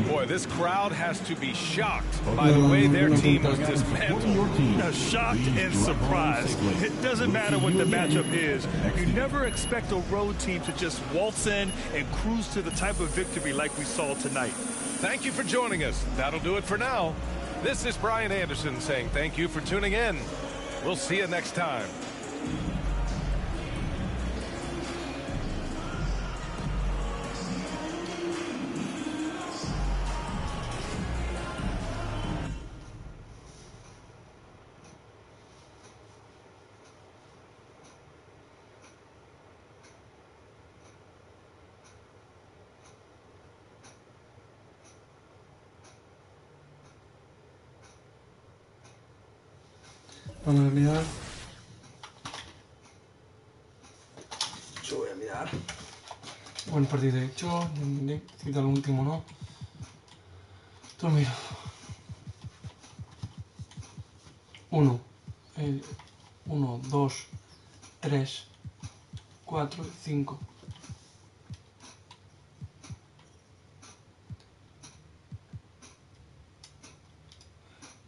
Boy, this crowd has to be shocked by the way their team was dismantled. Shocked and surprised. It doesn't matter what the matchup is. You never expect a road team to just waltz in and cruise to the type of victory like we saw tonight. Thank you for joining us. That'll do it for now. This is Brian Anderson saying thank you for tuning in. We'll see you next time. Vamos a mirar. Yo voy a mirar. Buen partido hecho. Cita el último, ¿no? Tú mira. 1, 2, 3, 4, 5.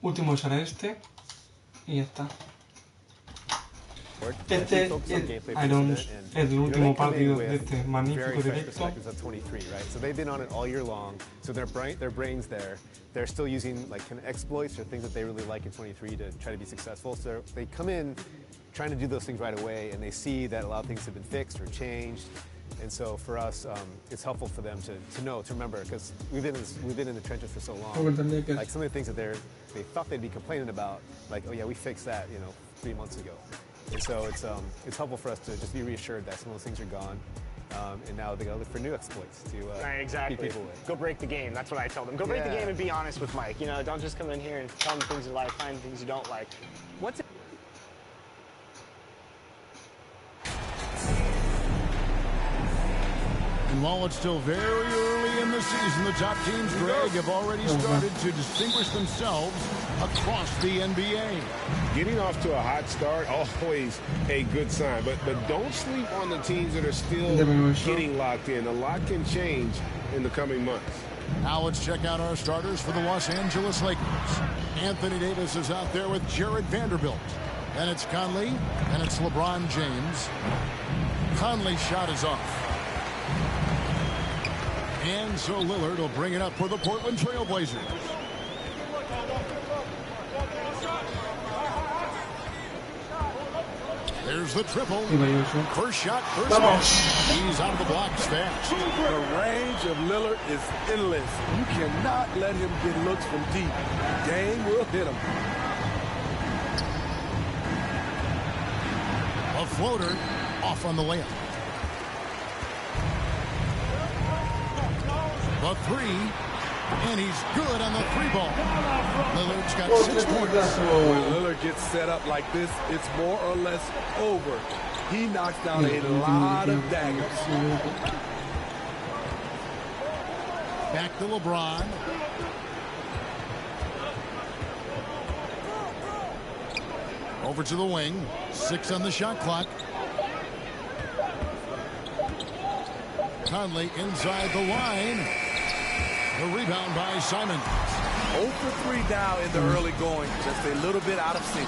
Último será este. Y ya está. Este es el último partido de este magnífico directo. So they've been on it all year long. So their brains there. They're still using like kind of exploits or things that they really like in 23 to try to be successful. So they come in trying to do those things right away, and they see that a lot of things have been fixed or changed. And so for us, it's helpful for them to know, to remember, because we've been in the trenches for so long. Like some of the things that they thought they'd be complaining about, like, oh yeah, we fixed that, 3 months ago. And so it's helpful for us to just be reassured that some of those things are gone. And now they got to look for new exploits to exactly. keep people away. Go break the game. That's what I tell them. Go break the game and be honest with Mike. Don't just come in here and tell him things you like, find things you don't like. What's it? And while it's still very early in the season, the top teams, Greg, have already started to distinguish themselves across the NBA. Getting off to a hot start, always a good sign. But don't sleep on the teams that are still getting locked in. A lot can change in the coming months. Now let's check out our starters for the Los Angeles Lakers. Anthony Davis is out there with Jared Vanderbilt. Then it's Conley, and it's LeBron James. Conley's shot is off. And so Lillard will bring it up for the Portland Trailblazers. There's the triple. First shot, first Vamos. miss. He's out of the blocks fast. The range of Lillard is endless. You cannot let him get looks from deep. Game will hit him. A floater off on the layup. The three, and he's good on the three ball. Lillard's got 6 points. When Lillard gets set up like this, it's more or less over. He knocks down a lot of daggers. Back to LeBron. Over to the wing. 6 on the shot clock. Conley inside the line. The rebound by Simon. 0 for 3 now in the early going. Just a little bit out of sync.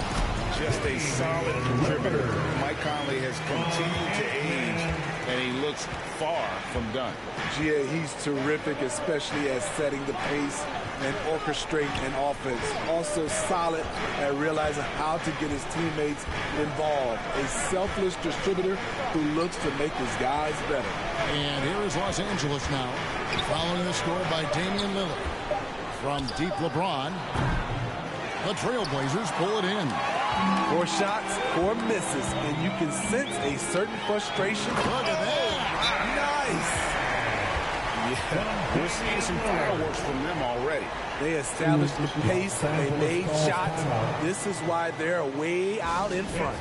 Just a solid contributor. Mike Conley has continued to age, and he looks far from done. GA, he's terrific, especially at setting the pace and orchestrating an offense. Also solid at realizing how to get his teammates involved. A selfless distributor who looks to make his guys better. And here is Los Angeles now, following the score by Damian Lillard. From deep LeBron, the Trailblazers pull it in. 4 shots, 4 misses, and you can sense a certain frustration. Look at that. Nice. Yeah, we're seeing some fireworks from them already. They established the pace, they made shots. This is why they're way out in front.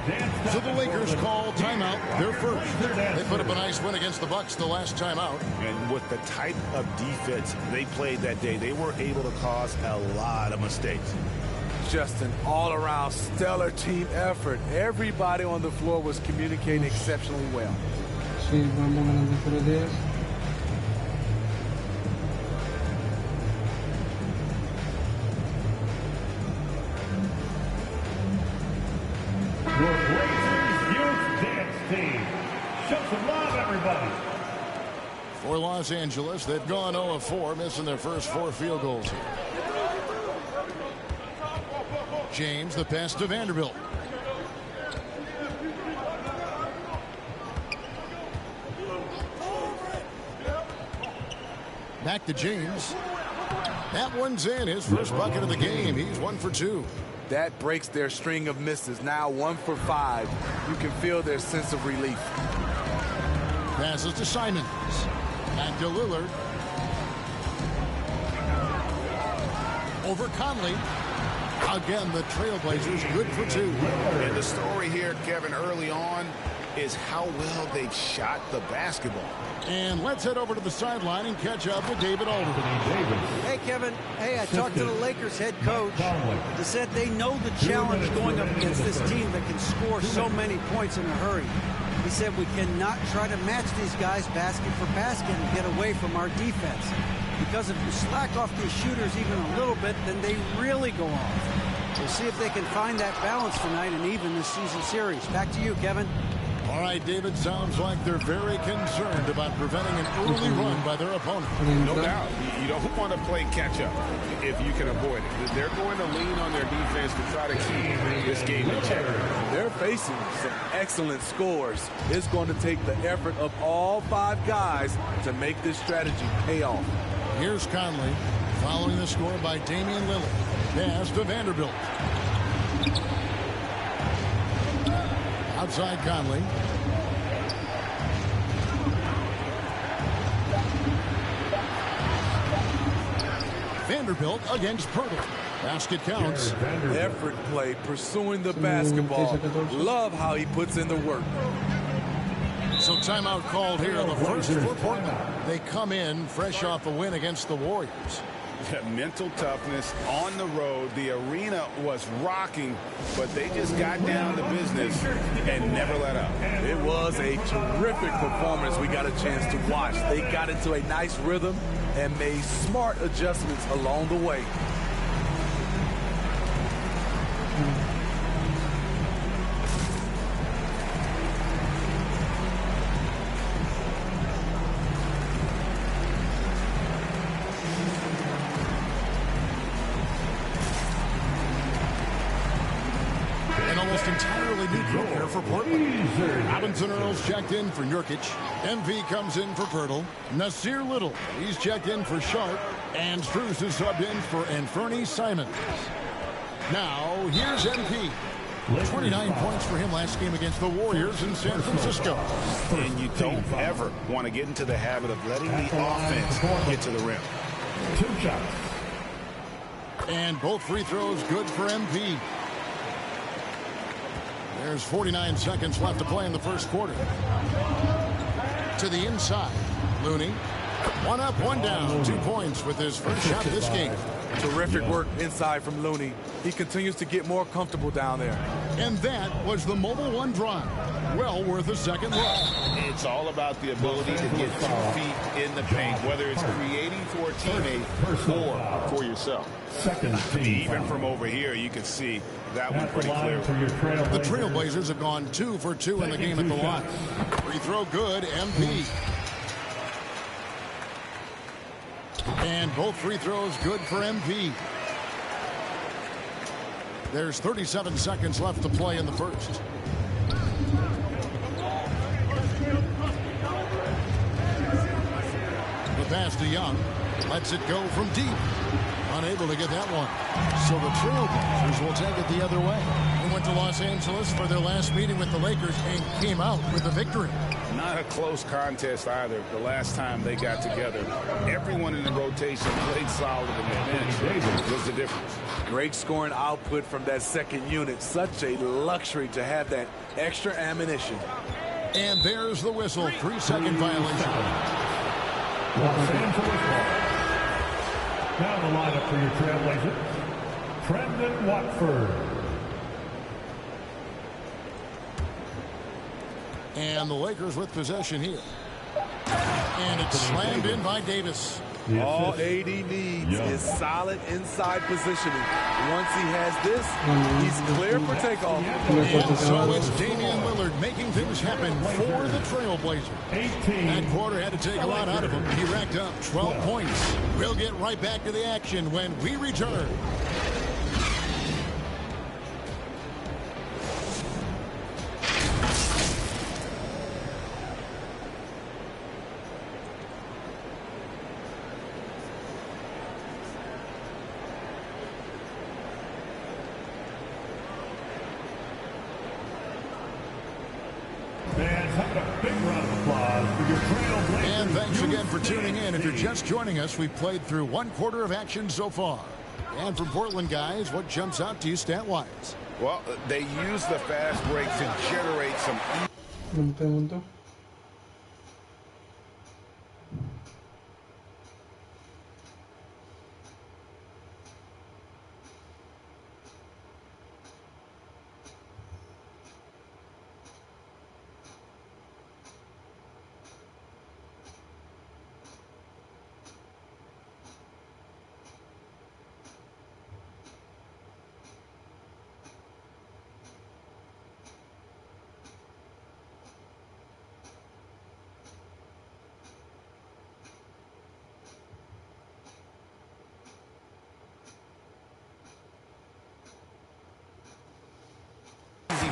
So the Lakers call timeout, their first. They put up a nice win against the Bucks the last time out. And with the type of defense they played that day, they were able to cause a lot of mistakes. Just an all-around stellar team effort. Everybody on the floor was communicating exceptionally well. Sí, vamos ganando por 10. Your Blazers Youth Dance Team. Show some love, everybody. For Los Angeles, they've gone 0 of 4, missing their first 4 field goals here. James, the pass to Vanderbilt. Back to James. That one's in, his first bucket of the game. He's 1 for 2. That breaks their string of misses. Now 1 for 5. You can feel their sense of relief. Passes to Simons. Back to Lillard. Over Conley. Again, the Trailblazers good for 2. And the story here, Kevin, early on is how well they've shot the basketball. And let's head over to the sideline and catch up with David Alder. Hey, Kevin. Hey, I talked to the Lakers head coach. He said they know the challenge going up against this team that can score so many points in a hurry. He said we cannot try to match these guys basket for basket and get away from our defense. Because if you slack off these shooters even a little bit, then they really go off. We'll see if they can find that balance tonight and even this season series. Back to you, Kevin. All right, David, sounds like they're very concerned about preventing an early run by their opponent. No doubt. You don't want to play catch-up if you can avoid it. They're going to lean on their defense to try to keep this game in check. They're facing some excellent scores. It's going to take the effort of all 5 guys to make this strategy pay off. Here's Conley, following the score by Damian Lillard. Pass to Vanderbilt. Outside Conley. Vanderbilt against Pirtle. Basket counts. Effort play, pursuing the basketball. Love how he puts in the work. So timeout called here on the first for Portland. They come in fresh off a win against the Warriors. Mental toughness on the road. The arena was rocking, but they just got down to business and never let up. It was a terrific performance we got a chance to watch. They got into a nice rhythm and made smart adjustments along the way. Entirely new here for Portland. Robinson Earl's checked in for Nurkic. MP comes in for Pirtle. Nasir Little, he's checked in for Sharp. And Strus is subbed in for Anferny Simons. Now, here's MP. 29 points for him last game against the Warriors in San Francisco. And you don't ever want to get into the habit of letting the offense get to the rim. 2 shots. And both free throws good for MP. There's 49 seconds left to play in the first quarter. To the inside, Looney. 1 up, 1 down. 2 points with his first shot of this game. Terrific work inside from Looney. He continues to get more comfortable down there. And that was the Mobile One drive. Well worth a second look. It's all about the ability to get 2 feet in the paint, whether it's creating for a teammate or for yourself. Even from over here, you can see that one pretty clear. The Trailblazers have gone 2 for 2 in the game at the line. Free throw good, MP. And both free throws good for MP. There's 37 seconds left to play in the first. The pass to Young. Lets it go from deep. Unable to get that one. So the Trailblazers will take it the other way. They went to Los Angeles for their last meeting with the Lakers and came out with a victory. Not a close contest either. The last time they got together, everyone in the rotation played solid in their bench. Was the difference. Great scoring output from that second unit. Such a luxury to have that extra ammunition. And there's the whistle. 3-second violation. Los Angeles ball. Now the lineup for your Trailblazers. Trendon Watford. And the Lakers with possession here. And it's slammed in by Davis. All AD needs is solid inside positioning. Once he has this, he's clear for takeoff. And so it's Damian Lillard making things happen for the Trailblazers. That quarter had to take a lot out of him. He racked up 12 points. We'll get right back to the action when we return. And thanks again for tuning in. If you're just joining us, we've played through 1 quarter of action so far. And from Portland, guys, what jumps out to you stat-wise? Well, they use the fast break to generate some...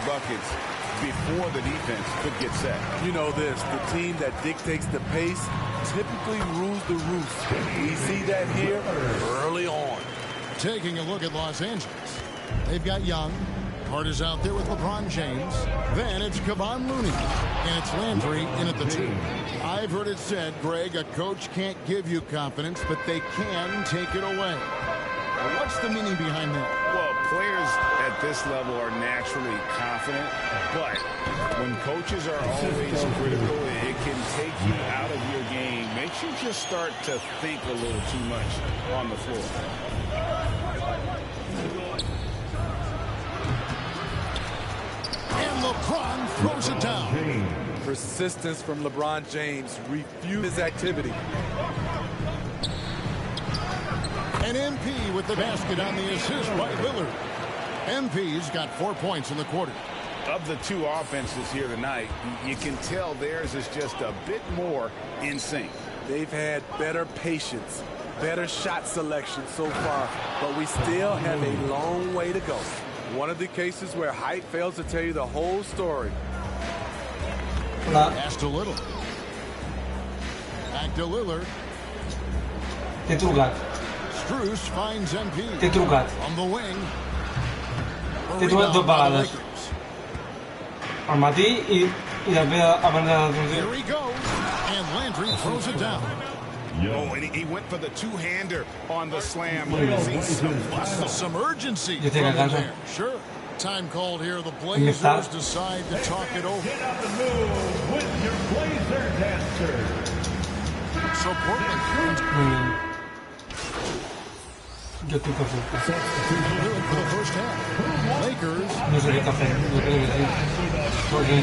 buckets before the defense could get set. You know this, the team that dictates the pace typically rules the roost. We see that here early on. Taking a look at Los Angeles, they've got Young. Hart is out there with LeBron James. Then it's Kevon Looney. And it's Landry in at the 2. I've heard it said, Greg, a coach can't give you confidence, but they can take it away. Now, what's the meaning behind that? Well, players at this level are naturally confident, but when coaches are always critical, it can take you out of your game. Makes you just start to think a little too much on the floor. And LeBron throws it down. Persistence from LeBron James. Refuse his activity. And MP with the basket on the assist by Lillard. MP's got 4 points in the quarter. Of the 2 offenses here tonight, you can tell theirs is just a bit more in sync. They've had better patience, better shot selection so far, but we still have a long way to go. One of the cases where height fails to tell you the whole story. Pass to Little. Back to Lillard. T'he trucat. Strus finds MP. T'he trucat. On the wing. T'he trucat 2 vegades. Al matí i després abans d'anar a dormir. Here he goes. And Landry throws it down. Oh, and he went for the two-hander on the slam. Some urgency Yo from tengo him caso. there. Sure. Time called here. The Blazers decide to talk it over. Get on the move with your Blazer dancer. So Portland. Yo estoy perfecto. For the first half. Lakers. No sé qué está haciendo. Yo creo que sí. ¿Por qué?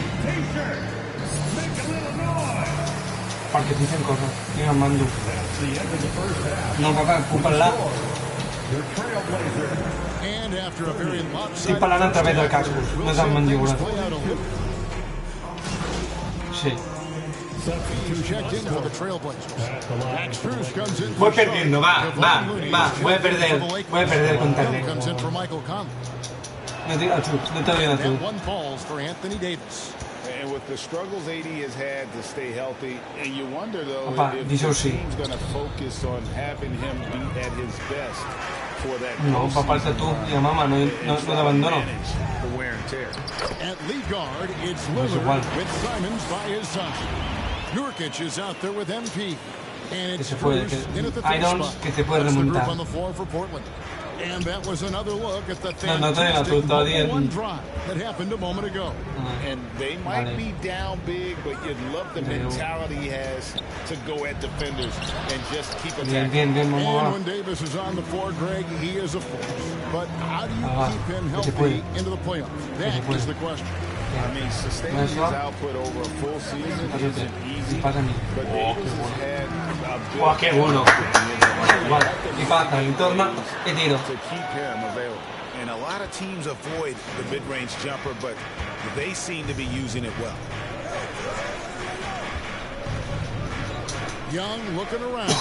Perquè dicen cosas. Yo no mando. No, papá, ocúpala. And after a very Estic parlant a través del cascos, no és amb mandíbules. Sí. Checked in for the Trailblazers. Max Strus comes in. Voy perdiendo, va. Voy a perder con Terry. Comes in for Michael Conley. No te doy la And one falls for Anthony Davis. And with the struggles AD has had to stay healthy, and you wonder though if the team's going to focus on having him be at his best for that. No, papá, tú y mamá, no te abandono. The wear and tear. At lead guard, it's Lillard with Simons by his side. Nurkic is out there with MP. And it's Strus in at the third spot. Que se puede That's the group remontar. on the floor for Portland. And that was another look at the No, fantastic todavía. one drive that happened a moment ago. And they might be down big, but you'd love the mentality he has to go at defenders and just keep attacking. And when Davis is on the floor, Greg, he is a force. But how do you keep him healthy into the playoffs? That is the question. I mean, sustaining his output over a full season isn't easy, but Davis has had a ¡Oh, qué bueno! Y pasa, y torna, y tiro. to keep him available. And a lot of teams avoid the mid-range jumper, but they seem to be using it well. Young looking around.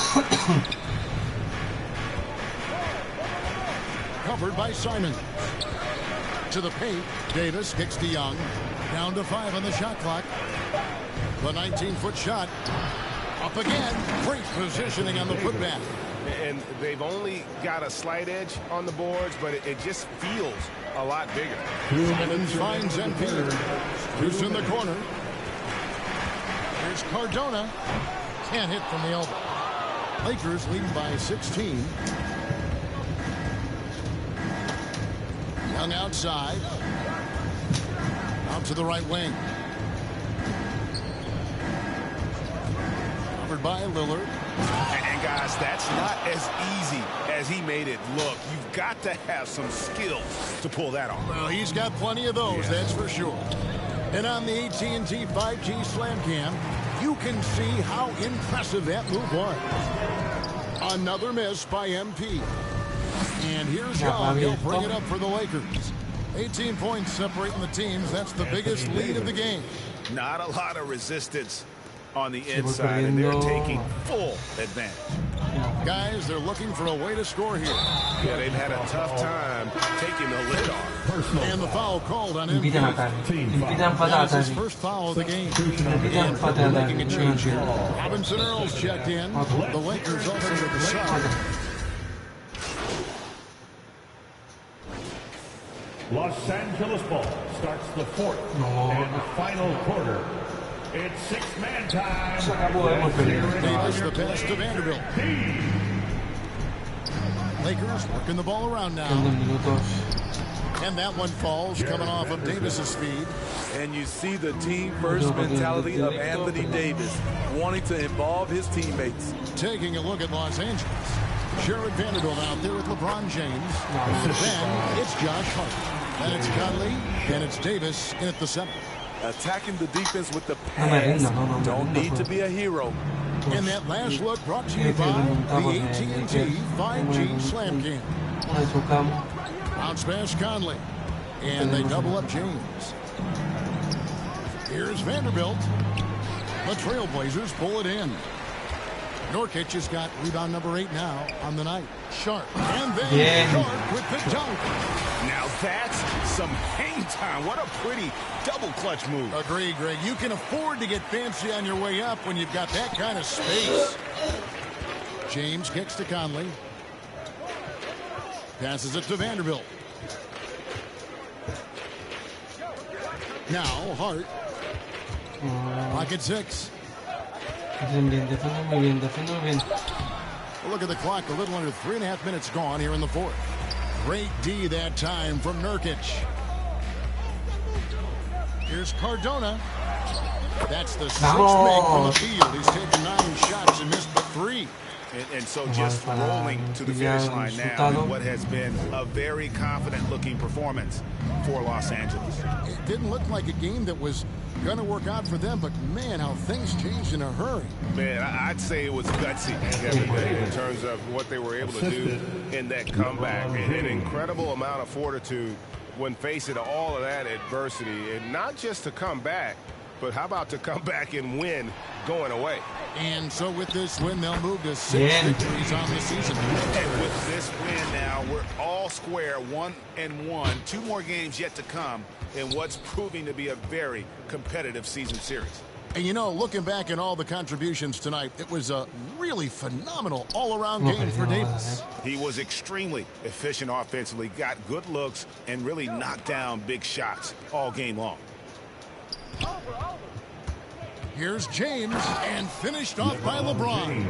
Covered by Simon. To the paint, Davis kicks to Young. Down to 5 on the shot clock. The 19-foot shot. Up again. Great positioning on the putback. And they've only got a slight edge on the boards, but it just feels a lot bigger. Simmons finds MP. Who's in the corner. Here's Cardona. Can't hit from the elbow. Lakers leading by 16. Young outside. Out to the right wing. Covered by Lillard. And guys, that's not as easy as he made it look. You've got to have some skills to pull that off. Well, he's got plenty of those, that's for sure. And on the AT&T 5G Slam Cam, you can see how impressive that move was. Another miss by MP. And here's Young. He'll bring it up for the Lakers. 18 points separating the teams. That's the biggest lead of the game. Not a lot of resistance on the inside, and they're taking full advantage. Guys, they're looking for a way to score here. Yeah, they've had a tough time taking the lid off. And the foul called on him. Invitan a Tari. That's his first foul of the game. And Portland making a change here. Robinson Earls checked in. The Lakers also with the side. Los Angeles ball starts the fourth and final quarter. It's six-man time. Davis the pass to Vanderbilt. Lakers working the ball around now. And that one falls coming off of Davis's feed. And you see the team-first mentality of Anthony Davis, wanting to involve his teammates. Taking a look at Los Angeles. Sherrod Vanderbilt out there with LeBron James. Then it's Josh Hart. Then it's Conley. Then it's Davis in at the center. Attacking the defense with the pass. Don't need to be a hero. And that last look brought to you by the AT&T 5G Slam Cam. Bounce pass Conley. And they double up James. Here's Vanderbilt. The Trailblazers pull it in. Nurkic has got rebound number 8 now on the night. Sharp. And then Sharp with the dunk. Now that's some hang time. What a pretty double clutch move. Agree, Greg. You can afford to get fancy on your way up when you've got that kind of space. James kicks to Conley. Passes it to Vanderbilt. Now Hart. Pocket 6. Look at the clock. A little under 3.5 minutes gone here in the fourth. Great D that time from Nurkic. Here's Cardona. That's the 6th make from the field. He's taken 9 shots and missed but 3. And so just rolling to the finish line now in what has been a very confident-looking performance for Los Angeles. It didn't look like a game that was going to work out for them, but man, how things changed in a hurry. Man, I'd say it was gutsy in terms of what they were able to do in that comeback. An incredible amount of fortitude when facing all of that adversity, and not just to come back, but how about to come back and win going away? And so with this win, they'll move to 6 victories on the season. And with this win now, we're all square, 1-1. 2 more games yet to come in what's proving to be a very competitive season series. And you know, looking back at all the contributions tonight, it was a really phenomenal all-around game for Davis. He was extremely efficient offensively, got good looks, and really knocked down big shots all game long. Here's James, and finished off by LeBron.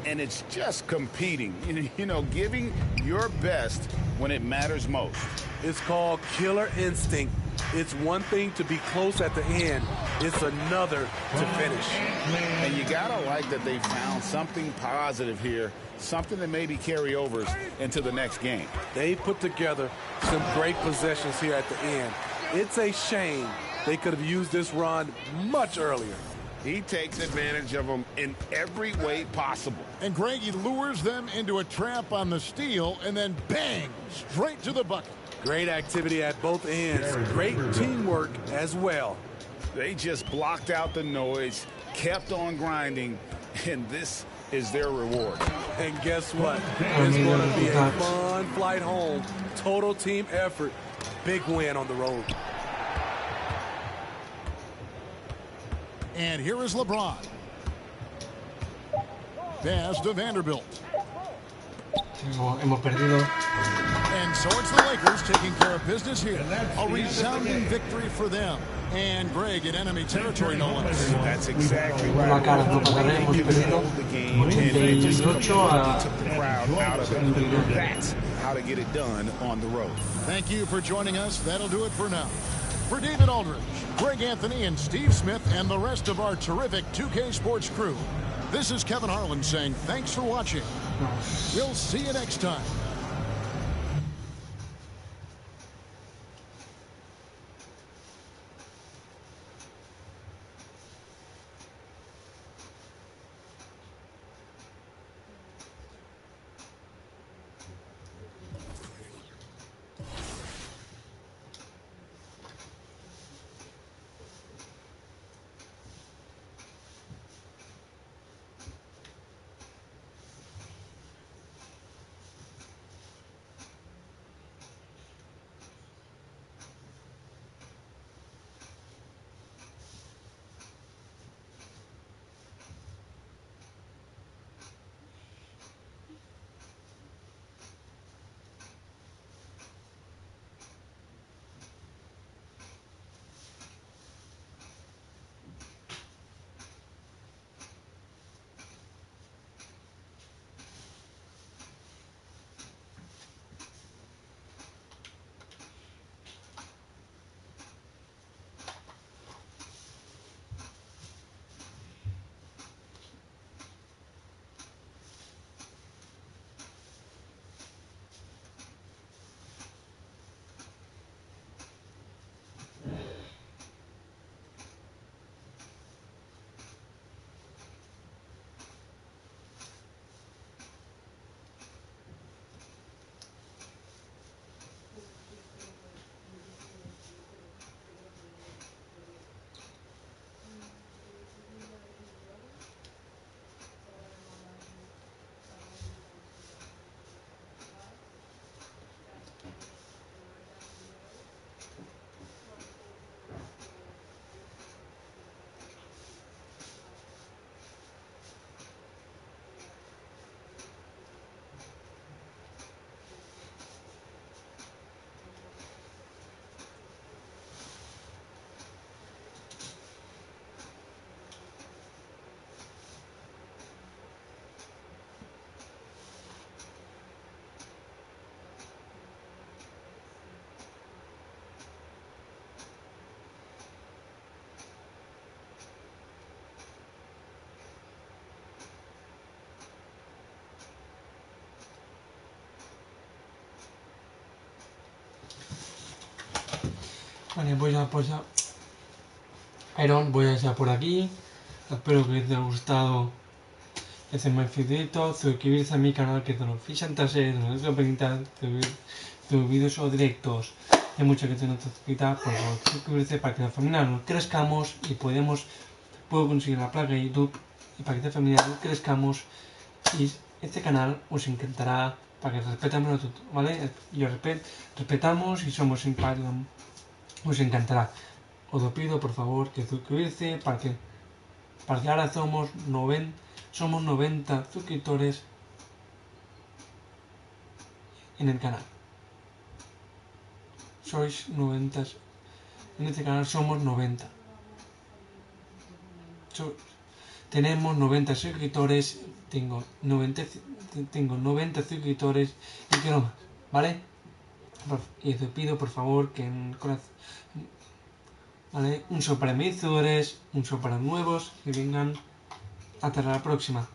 And it's just competing, you know, giving your best when it matters most. It's called killer instinct. It's one thing to be close at the end. It's another to finish. And you got to like that they found something positive here, something that maybe carry overs into the next game. They put together some great possessions here at the end. It's a shame they could have used this run much earlier. He takes advantage of them in every way possible. And Greg, he lures them into a trap on the steal, and then bang, straight to the bucket. Great activity at both ends. Great teamwork as well. They just blocked out the noise, kept on grinding, and this is their reward. And guess what? It's going to be a fun flight home. Total team effort. Big win on the road. And here is LeBron. Pass to Vanderbilt. Hemos perdido. And so it's the Lakers taking care of business here. A resounding victory for them. And Greg in enemy territory, no less. That's exactly right. Hemos perdido. That's how to get it done on the road. Thank you for joining us. That'll do it for now. For David Aldridge, Greg Anthony, and Steve Smith, and the rest of our terrific 2K Sports crew, this is Kevin Harlan saying thanks for watching. We'll see you next time. Vale, voy a Iron, voy a ir por aquí. Espero que les haya gustado. Hacerme videitos, suscribirse a mi canal que te lo fijan taser, no es de vídeos o directos. Hay mucha que te necesita, por favor, suscribirse para que la familia nos crezcamos y puedo conseguir la placa de YouTube y para que la familia nos crezcamos y este canal os encantará para que respetamos a todos, ¿vale? Y os respetamos y somos simpáticos, os encantará. Os lo pido por favor que suscribirse para que ahora somos 90 suscriptores en el canal. Sois 90. En este canal somos 90. Tenemos 90 suscriptores. Tengo 90 suscriptores y quiero más, ¿vale? Y te pido por favor que en corazón, ¿vale? Un saludo para mis seguidores, un saludo para nuevos que vengan. Hasta la próxima.